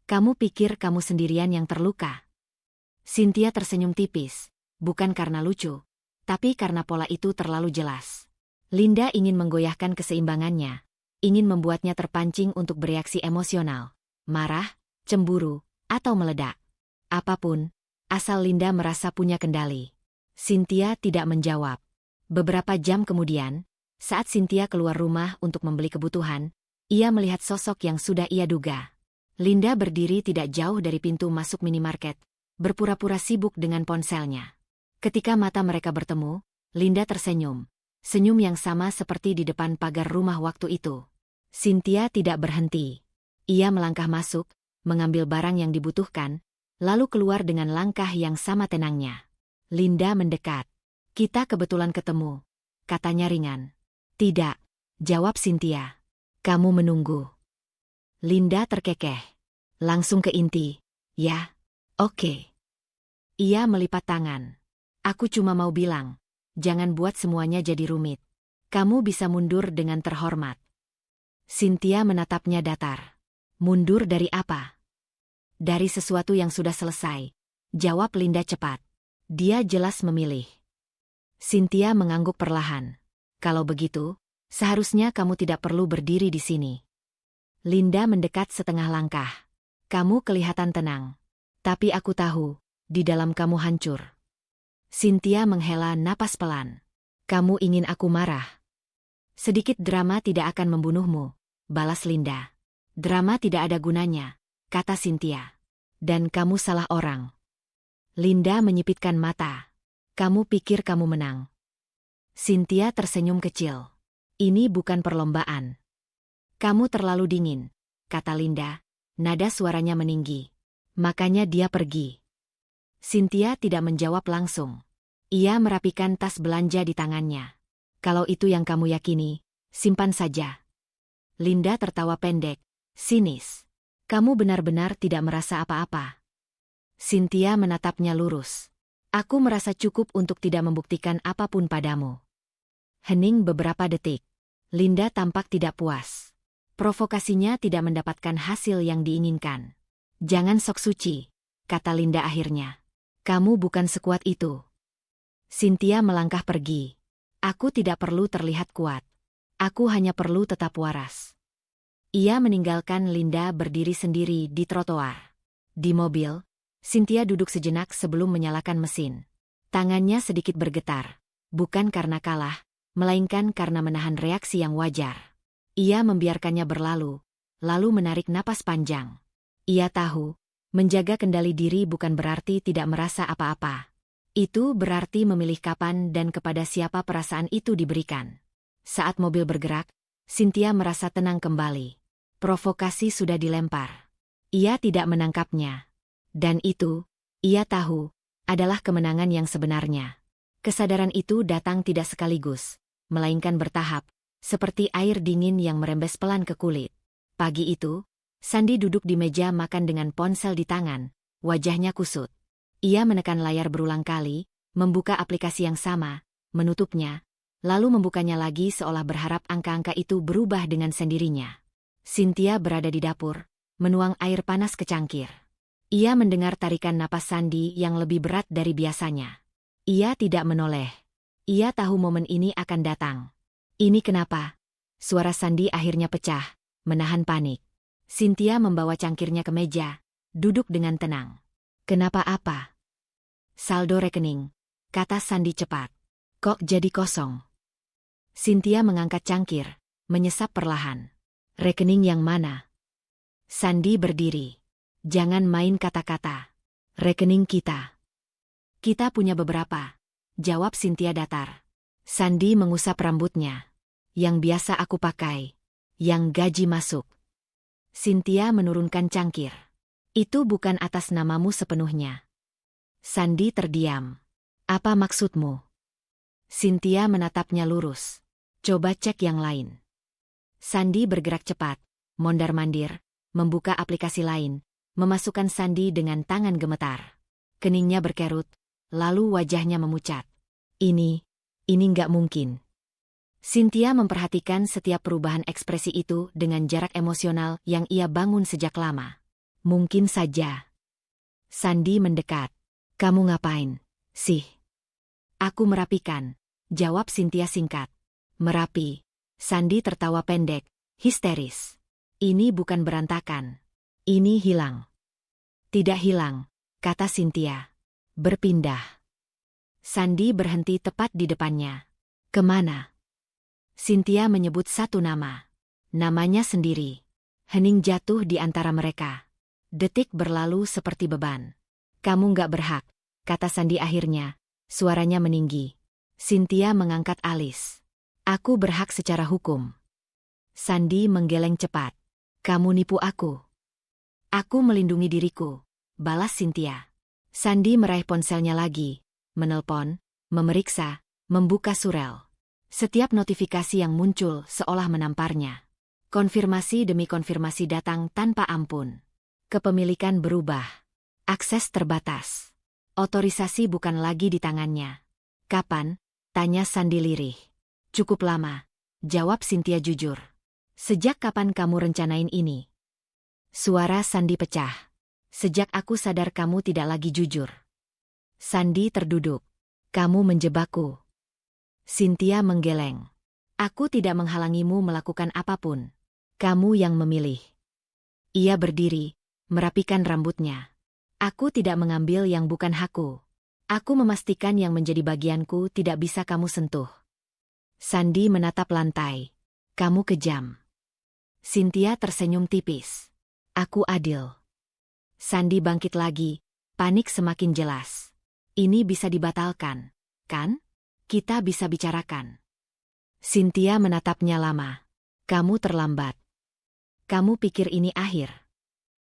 Kamu pikir kamu sendirian yang terluka? Cynthia tersenyum tipis, bukan karena lucu, tapi karena pola itu terlalu jelas. Linda ingin menggoyahkan keseimbangannya, ingin membuatnya terpancing untuk bereaksi emosional, marah, cemburu, atau meledak. Apapun, asal Linda merasa punya kendali. Cynthia tidak menjawab. Beberapa jam kemudian, saat Cynthia keluar rumah untuk membeli kebutuhan, ia melihat sosok yang sudah ia duga. Linda berdiri tidak jauh dari pintu masuk minimarket, berpura-pura sibuk dengan ponselnya. Ketika mata mereka bertemu, Linda tersenyum. Senyum yang sama seperti di depan pagar rumah waktu itu. Cynthia tidak berhenti. Ia melangkah masuk, mengambil barang yang dibutuhkan, lalu keluar dengan langkah yang sama tenangnya. Linda mendekat. Kita kebetulan ketemu, katanya ringan. Tidak, jawab Cynthia. Kamu menunggu. Linda terkekeh. Langsung ke inti. Ya, oke. Ia melipat tangan. Aku cuma mau bilang, jangan buat semuanya jadi rumit. Kamu bisa mundur dengan terhormat. Cynthia menatapnya datar. Mundur dari apa? Dari sesuatu yang sudah selesai, jawab Linda cepat. Dia jelas memilih. Cynthia mengangguk perlahan. Kalau begitu, seharusnya kamu tidak perlu berdiri di sini. Linda mendekat setengah langkah. Kamu kelihatan tenang. Tapi aku tahu, di dalam kamu hancur. Cynthia menghela napas pelan. Kamu ingin aku marah? Sedikit drama tidak akan membunuhmu, balas Linda. Drama tidak ada gunanya, kata Cynthia. Dan kamu salah orang. Linda menyipitkan mata. Kamu pikir kamu menang. Cynthia tersenyum kecil. Ini bukan perlombaan. Kamu terlalu dingin, kata Linda. Nada suaranya meninggi. Makanya dia pergi. Cynthia tidak menjawab langsung. Ia merapikan tas belanja di tangannya. Kalau itu yang kamu yakini, simpan saja. Linda tertawa pendek, sinis. Kamu benar-benar tidak merasa apa-apa. Cynthia menatapnya lurus. Aku merasa cukup untuk tidak membuktikan apapun padamu. Hening beberapa detik. Linda tampak tidak puas. Provokasinya tidak mendapatkan hasil yang diinginkan. Jangan sok suci, kata Linda akhirnya. Kamu bukan sekuat itu. Cynthia melangkah pergi. Aku tidak perlu terlihat kuat. Aku hanya perlu tetap waras. Ia meninggalkan Linda berdiri sendiri di trotoar. Di mobil, Cynthia duduk sejenak sebelum menyalakan mesin. Tangannya sedikit bergetar, bukan karena kalah, melainkan karena menahan reaksi yang wajar. Ia membiarkannya berlalu, lalu menarik napas panjang. Ia tahu, menjaga kendali diri bukan berarti tidak merasa apa-apa. Itu berarti memilih kapan dan kepada siapa perasaan itu diberikan. Saat mobil bergerak, Cynthia merasa tenang kembali. Provokasi sudah dilempar. Ia tidak menangkapnya. Dan itu, ia tahu, adalah kemenangan yang sebenarnya. Kesadaran itu datang tidak sekaligus, melainkan bertahap, seperti air dingin yang merembes pelan ke kulit. Pagi itu, Sandy duduk di meja makan dengan ponsel di tangan, wajahnya kusut. Ia menekan layar berulang kali, membuka aplikasi yang sama, menutupnya, lalu membukanya lagi seolah berharap angka-angka itu berubah dengan sendirinya. Cynthia berada di dapur, menuang air panas ke cangkir. Ia mendengar tarikan napas Sandy yang lebih berat dari biasanya. Ia tidak menoleh. Ia tahu momen ini akan datang. Ini kenapa? Suara Sandy akhirnya pecah, menahan panik. Cynthia membawa cangkirnya ke meja, duduk dengan tenang. Kenapa apa? Saldo rekening, kata Sandy cepat. Kok jadi kosong? Cynthia mengangkat cangkir, menyesap perlahan. Rekening yang mana? Sandy berdiri. Jangan main kata-kata. Rekening kita. Kita punya beberapa, jawab Cynthia datar. Sandy mengusap rambutnya. Yang biasa aku pakai. Yang gaji masuk. Cynthia menurunkan cangkir. Itu bukan atas namamu sepenuhnya. Sandy terdiam. Apa maksudmu? Cynthia menatapnya lurus. Coba cek yang lain. Sandy bergerak cepat, mondar-mandir, membuka aplikasi lain, memasukkan Sandy dengan tangan gemetar. Keningnya berkerut, lalu wajahnya memucat. Ini nggak mungkin. Cynthia memperhatikan setiap perubahan ekspresi itu dengan jarak emosional yang ia bangun sejak lama. Mungkin saja. Sandy mendekat. Kamu ngapain, sih? Aku merapikan, jawab Cynthia singkat. Merapi. Sandy tertawa pendek, histeris. Ini bukan berantakan. Ini hilang. Tidak hilang, kata Cynthia. Berpindah. Sandy berhenti tepat di depannya. Kemana? Cynthia menyebut satu nama. Namanya sendiri. Hening jatuh di antara mereka. Detik berlalu seperti beban. Kamu nggak berhak, kata Sandy akhirnya. Suaranya meninggi. Cynthia mengangkat alis. Aku berhak secara hukum. Sandy menggeleng cepat. Kamu nipu aku. Aku melindungi diriku, balas Cynthia. Sandy meraih ponselnya lagi, menelpon, memeriksa, membuka surel. Setiap notifikasi yang muncul seolah menamparnya. Konfirmasi demi konfirmasi datang tanpa ampun. Kepemilikan berubah. Akses terbatas. Otorisasi bukan lagi di tangannya. Kapan? Tanya Sandy lirih. Cukup lama, jawab Cynthia jujur. Sejak kapan kamu rencanain ini? Suara Sandy pecah. Sejak aku sadar kamu tidak lagi jujur. Sandy terduduk. Kamu menjebakku. Cynthia menggeleng. Aku tidak menghalangimu melakukan apapun. Kamu yang memilih. Ia berdiri, merapikan rambutnya. Aku tidak mengambil yang bukan hakku. Aku memastikan yang menjadi bagianku tidak bisa kamu sentuh. Sandy menatap lantai. Kamu kejam. Cynthia tersenyum tipis. Aku adil. Sandy bangkit lagi, panik semakin jelas. Ini bisa dibatalkan, kan? Kita bisa bicarakan. Cynthia menatapnya lama. Kamu terlambat. Kamu pikir ini akhir?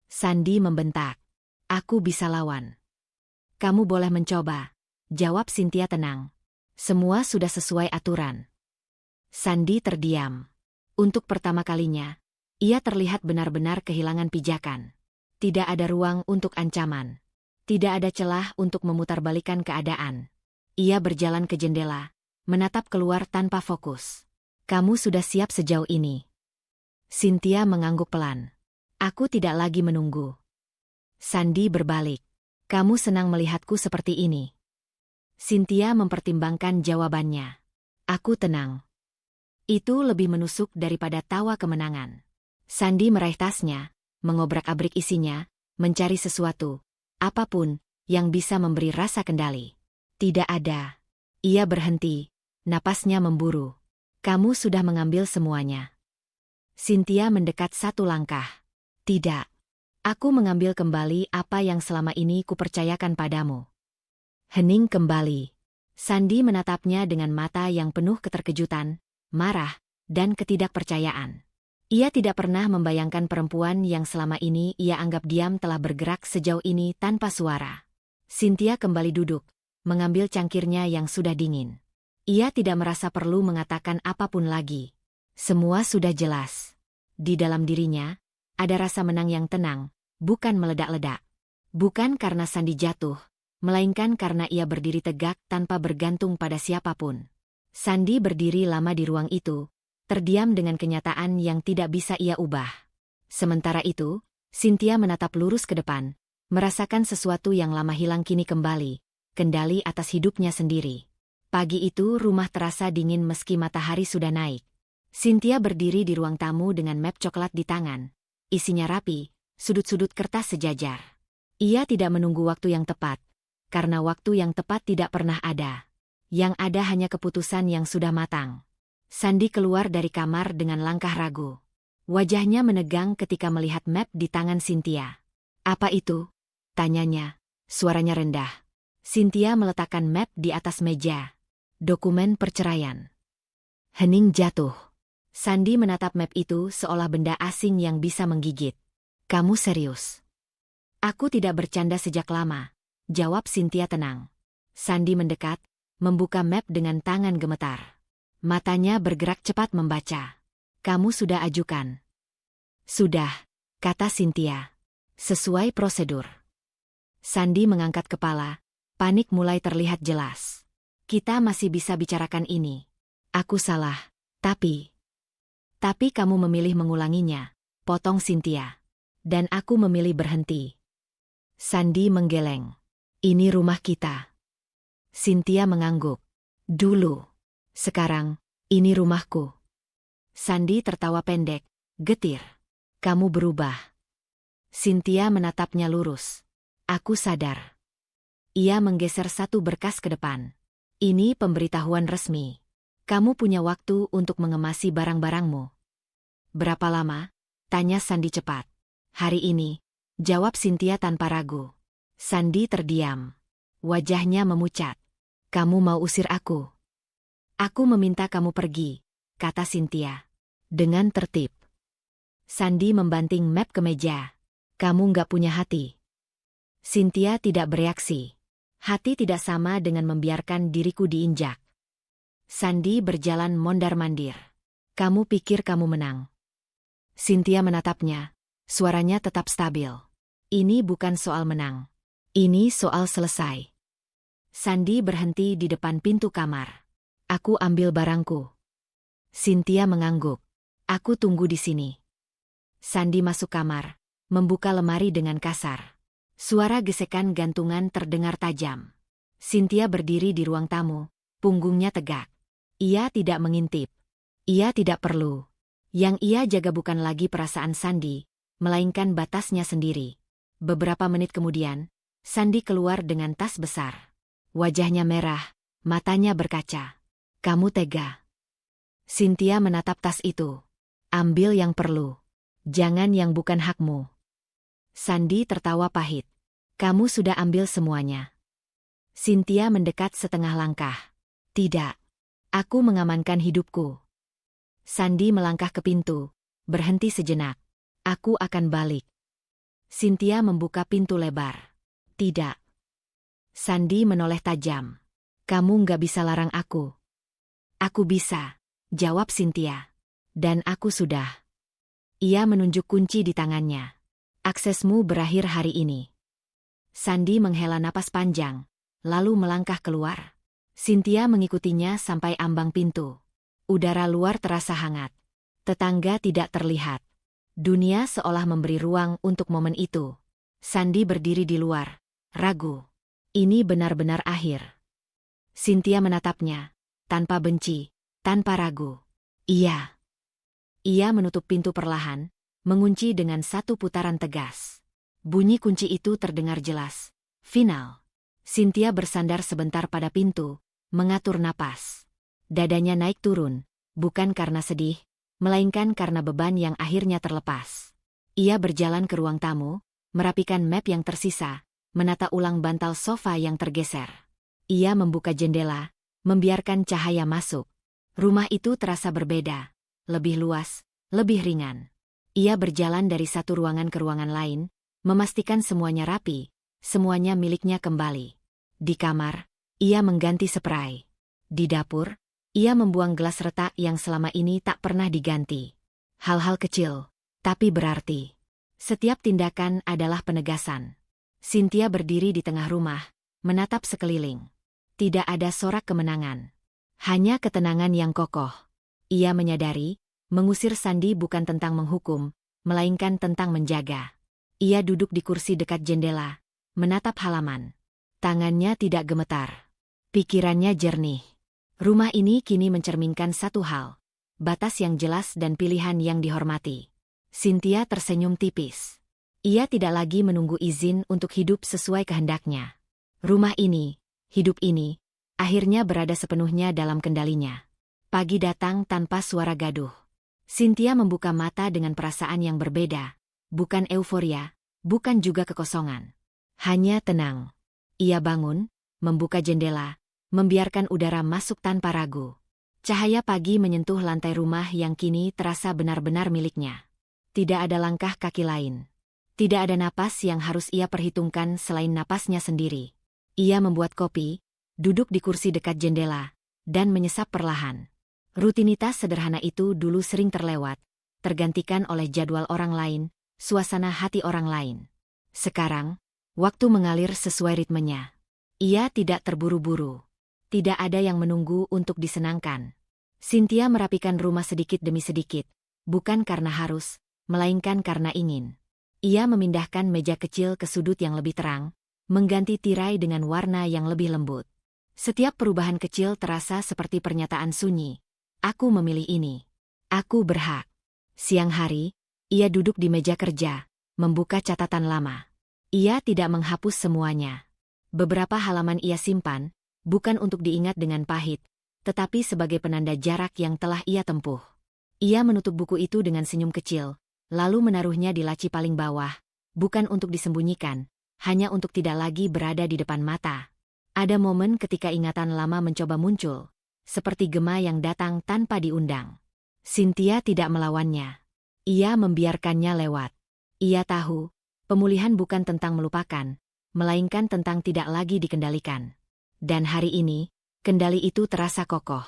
Sandy membentak. Aku bisa lawan. Kamu boleh mencoba, jawab Cynthia tenang. Semua sudah sesuai aturan. Sandy terdiam. Untuk pertama kalinya, ia terlihat benar-benar kehilangan pijakan. Tidak ada ruang untuk ancaman. Tidak ada celah untuk memutarbalikkan keadaan. Ia berjalan ke jendela, menatap keluar tanpa fokus. Kamu sudah siap sejauh ini. Cynthia mengangguk pelan. Aku tidak lagi menunggu. Sandy berbalik. Kamu senang melihatku seperti ini. Cynthia mempertimbangkan jawabannya. Aku tenang. Itu lebih menusuk daripada tawa kemenangan. Sandy meraih tasnya, mengobrak-abrik isinya, mencari sesuatu. apapun yang bisa memberi rasa kendali. Tidak ada. Ia berhenti, napasnya memburu. Kamu sudah mengambil semuanya. Cynthia mendekat satu langkah. Tidak. Aku mengambil kembali apa yang selama ini kupercayakan padamu. Hening kembali. Sandy menatapnya dengan mata yang penuh keterkejutan, marah, dan ketidakpercayaan. Ia tidak pernah membayangkan perempuan yang selama ini ia anggap diam telah bergerak sejauh ini tanpa suara. Cynthia kembali duduk, mengambil cangkirnya yang sudah dingin. Ia tidak merasa perlu mengatakan apapun lagi. Semua sudah jelas. Di dalam dirinya, ada rasa menang yang tenang, bukan meledak-ledak. Bukan karena Sandy jatuh, melainkan karena ia berdiri tegak tanpa bergantung pada siapapun. Sandy berdiri lama di ruang itu, terdiam dengan kenyataan yang tidak bisa ia ubah. Sementara itu, Cynthia menatap lurus ke depan, merasakan sesuatu yang lama hilang kini kembali, kendali atas hidupnya sendiri. Pagi itu rumah terasa dingin meski matahari sudah naik. Cynthia berdiri di ruang tamu dengan map coklat di tangan. Isinya rapi, sudut-sudut kertas sejajar. Ia tidak menunggu waktu yang tepat, karena waktu yang tepat tidak pernah ada. Yang ada hanya keputusan yang sudah matang. Sandy keluar dari kamar dengan langkah ragu. Wajahnya menegang ketika melihat map di tangan Cynthia. "Apa itu?" tanyanya. Suaranya rendah. Cynthia meletakkan map di atas meja. "Dokumen perceraian." Hening jatuh. Sandy menatap map itu seolah benda asing yang bisa menggigit. "Kamu serius?" "Aku tidak bercanda sejak lama," jawab Cynthia tenang. Sandy mendekat, membuka map dengan tangan gemetar. Matanya bergerak cepat membaca. "Kamu sudah ajukan?" "Sudah," kata Cynthia. "Sesuai prosedur." Sandy mengangkat kepala, panik mulai terlihat jelas. "Kita masih bisa bicarakan ini. Aku salah, tapi kamu memilih mengulanginya," potong Cynthia. "Dan aku memilih berhenti." Sandy menggeleng. "Ini rumah kita." Cynthia mengangguk. "Dulu. Sekarang, ini rumahku." Sandy tertawa pendek, getir. "Kamu berubah." Cynthia menatapnya lurus. "Aku sadar." Ia menggeser satu berkas ke depan. "Ini pemberitahuan resmi. Kamu punya waktu untuk mengemasi barang-barangmu." "Berapa lama?" tanya Sandy cepat. "Hari ini," jawab Cynthia tanpa ragu. Sandy terdiam. Wajahnya memucat. "Kamu mau usir aku?" "Aku meminta kamu pergi," kata Cynthia. Dengan tertib. Sandy membanting map ke meja. "Kamu nggak punya hati." Cynthia tidak bereaksi. Hati tidak sama dengan membiarkan diriku diinjak. Sandy berjalan mondar-mandir. "Kamu pikir kamu menang?" Cynthia menatapnya. Suaranya tetap stabil. "Ini bukan soal menang. Ini soal selesai." Sandy berhenti di depan pintu kamar. "Aku ambil barangku." Cynthia mengangguk. "Aku tunggu di sini." Sandy masuk kamar, membuka lemari dengan kasar. Suara gesekan gantungan terdengar tajam. Cynthia berdiri di ruang tamu, punggungnya tegak. Ia tidak mengintip. Ia tidak perlu. Yang ia jaga bukan lagi perasaan Sandy, melainkan batasnya sendiri. Beberapa menit kemudian, Sandy keluar dengan tas besar. Wajahnya merah, matanya berkaca. "Kamu tega." Cynthia menatap tas itu. "Ambil yang perlu. Jangan yang bukan hakmu." Sandy tertawa pahit. "Kamu sudah ambil semuanya." Cynthia mendekat setengah langkah. "Tidak. Aku mengamankan hidupku." Sandy melangkah ke pintu, berhenti sejenak. "Aku akan balik." Cynthia membuka pintu lebar. "Tidak." Sandy menoleh tajam. "Kamu nggak bisa larang aku." "Aku bisa," jawab Cynthia. "Dan aku sudah." Ia menunjuk kunci di tangannya. "Aksesmu berakhir hari ini." Sandy menghela napas panjang, lalu melangkah keluar. Cynthia mengikutinya sampai ambang pintu. Udara luar terasa hangat. Tetangga tidak terlihat. Dunia seolah memberi ruang untuk momen itu. Sandy berdiri di luar, ragu. Ini benar-benar akhir. Cynthia menatapnya, tanpa benci, tanpa ragu. "Iya." Ia menutup pintu perlahan, mengunci dengan satu putaran tegas. Bunyi kunci itu terdengar jelas, Final. Cynthia bersandar sebentar pada pintu, mengatur napas. Dadanya naik turun, bukan karena sedih, melainkan karena beban yang akhirnya terlepas. Ia berjalan ke ruang tamu, merapikan map yang tersisa, menata ulang bantal sofa yang tergeser. Ia membuka jendela, membiarkan cahaya masuk. Rumah itu terasa berbeda, lebih luas, lebih ringan. Ia berjalan dari satu ruangan ke ruangan lain, memastikan semuanya rapi, semuanya miliknya kembali. Di kamar, ia mengganti spray. Di dapur, ia membuang gelas retak yang selama ini tak pernah diganti. Hal-hal kecil, tapi berarti. Setiap tindakan adalah penegasan. Cynthia berdiri di tengah rumah, menatap sekeliling. Tidak ada sorak kemenangan. Hanya ketenangan yang kokoh. Ia menyadari, mengusir Sandy bukan tentang menghukum, melainkan tentang menjaga. Ia duduk di kursi dekat jendela, menatap halaman. Tangannya tidak gemetar. Pikirannya jernih. Rumah ini kini mencerminkan satu hal. Batas yang jelas dan pilihan yang dihormati. Cynthia tersenyum tipis. Ia tidak lagi menunggu izin untuk hidup sesuai kehendaknya. Rumah ini, hidup ini, akhirnya berada sepenuhnya dalam kendalinya. Pagi datang tanpa suara gaduh. Cynthia membuka mata dengan perasaan yang berbeda. Bukan euforia, bukan juga kekosongan. Hanya tenang. Ia bangun, membuka jendela, membiarkan udara masuk tanpa ragu. Cahaya pagi menyentuh lantai rumah yang kini terasa benar-benar miliknya. Tidak ada langkah kaki lain. Tidak ada napas yang harus ia perhitungkan selain napasnya sendiri. Ia membuat kopi, duduk di kursi dekat jendela, dan menyesap perlahan. Rutinitas sederhana itu dulu sering terlewat, tergantikan oleh jadwal orang lain, suasana hati orang lain. Sekarang, waktu mengalir sesuai ritmenya. Ia tidak terburu-buru. Tidak ada yang menunggu untuk disenangkan. Cynthia merapikan rumah sedikit demi sedikit, bukan karena harus, melainkan karena ingin. Ia memindahkan meja kecil ke sudut yang lebih terang, mengganti tirai dengan warna yang lebih lembut. Setiap perubahan kecil terasa seperti pernyataan sunyi. Aku memilih ini. Aku berhak. Siang hari, ia duduk di meja kerja, membuka catatan lama. Ia tidak menghapus semuanya. Beberapa halaman ia simpan, bukan untuk diingat dengan pahit, tetapi sebagai penanda jarak yang telah ia tempuh. Ia menutup buku itu dengan senyum kecil, lalu menaruhnya di laci paling bawah, bukan untuk disembunyikan, hanya untuk tidak lagi berada di depan mata. Ada momen ketika ingatan lama mencoba muncul, seperti gema yang datang tanpa diundang. Cynthia tidak melawannya. Ia membiarkannya lewat. Ia tahu, pemulihan bukan tentang melupakan, melainkan tentang tidak lagi dikendalikan. Dan hari ini, kendali itu terasa kokoh.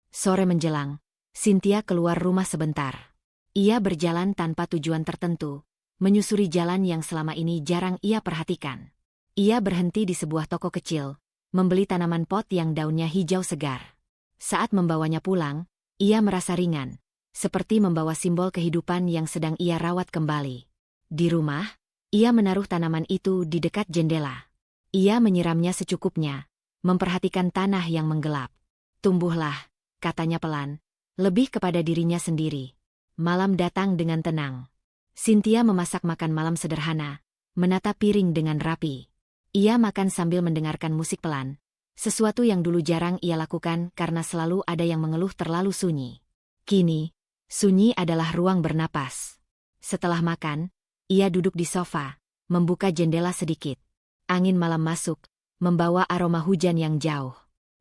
Sore menjelang, Cynthia keluar rumah sebentar. Ia berjalan tanpa tujuan tertentu, menyusuri jalan yang selama ini jarang ia perhatikan. Ia berhenti di sebuah toko kecil, membeli tanaman pot yang daunnya hijau segar. Saat membawanya pulang, ia merasa ringan, seperti membawa simbol kehidupan yang sedang ia rawat kembali. Di rumah, ia menaruh tanaman itu di dekat jendela. Ia menyiramnya secukupnya, memperhatikan tanah yang menggelap. Tumbuhlah, katanya pelan, lebih kepada dirinya sendiri. Malam datang dengan tenang. Cynthia memasak makan malam sederhana, menata piring dengan rapi. Ia makan sambil mendengarkan musik pelan, sesuatu yang dulu jarang ia lakukan karena selalu ada yang mengeluh terlalu sunyi. Kini, sunyi adalah ruang bernapas. Setelah makan, ia duduk di sofa, membuka jendela sedikit. Angin malam masuk, membawa aroma hujan yang jauh.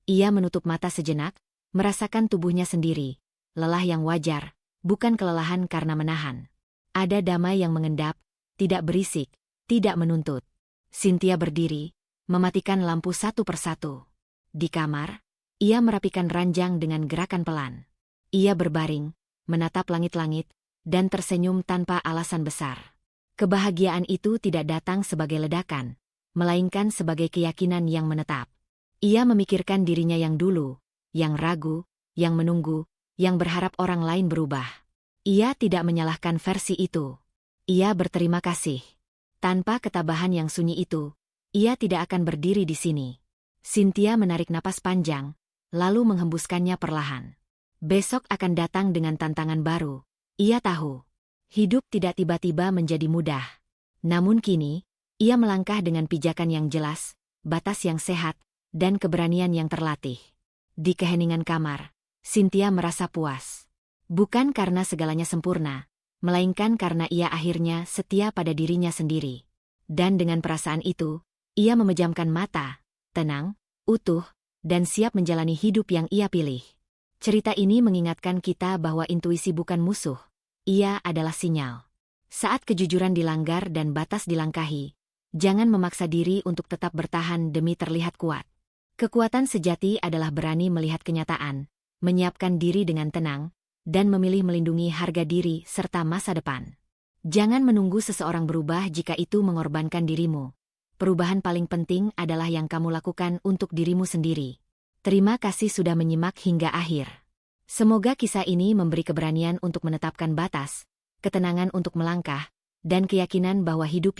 Ia menutup mata sejenak, merasakan tubuhnya sendiri, lelah yang wajar, bukan kelelahan karena menahan. Ada damai yang mengendap, tidak berisik, tidak menuntut. Cynthia berdiri, mematikan lampu satu persatu. Di kamar, ia merapikan ranjang dengan gerakan pelan. Ia berbaring, menatap langit-langit, dan tersenyum tanpa alasan besar. Kebahagiaan itu tidak datang sebagai ledakan, melainkan sebagai keyakinan yang menetap. Ia memikirkan dirinya yang dulu, yang ragu, yang menunggu, yang berharap orang lain berubah. Ia tidak menyalahkan versi itu. Ia berterima kasih. Tanpa ketabahan yang sunyi itu, ia tidak akan berdiri di sini. Cynthia menarik napas panjang, lalu menghembuskannya perlahan. Besok akan datang dengan tantangan baru. Ia tahu. Hidup tidak tiba-tiba menjadi mudah. Namun kini, Ia melangkah dengan pijakan yang jelas, batas yang sehat, dan keberanian yang terlatih. Di keheningan kamar, Cynthia merasa puas. Bukan karena segalanya sempurna, melainkan karena ia akhirnya setia pada dirinya sendiri. Dan dengan perasaan itu, ia memejamkan mata, tenang, utuh, dan siap menjalani hidup yang ia pilih. Cerita ini mengingatkan kita bahwa intuisi bukan musuh, ia adalah sinyal. Saat kejujuran dilanggar dan batas dilangkahi, jangan memaksa diri untuk tetap bertahan demi terlihat kuat. Kekuatan sejati adalah berani melihat kenyataan, menyiapkan diri dengan tenang, dan memilih melindungi harga diri serta masa depan. Jangan menunggu seseorang berubah jika itu mengorbankan dirimu. Perubahan paling penting adalah yang kamu lakukan untuk dirimu sendiri. Terima kasih sudah menyimak hingga akhir. Semoga kisah ini memberi keberanian untuk menetapkan batas, ketenangan untuk melangkah, dan keyakinan bahwa hidup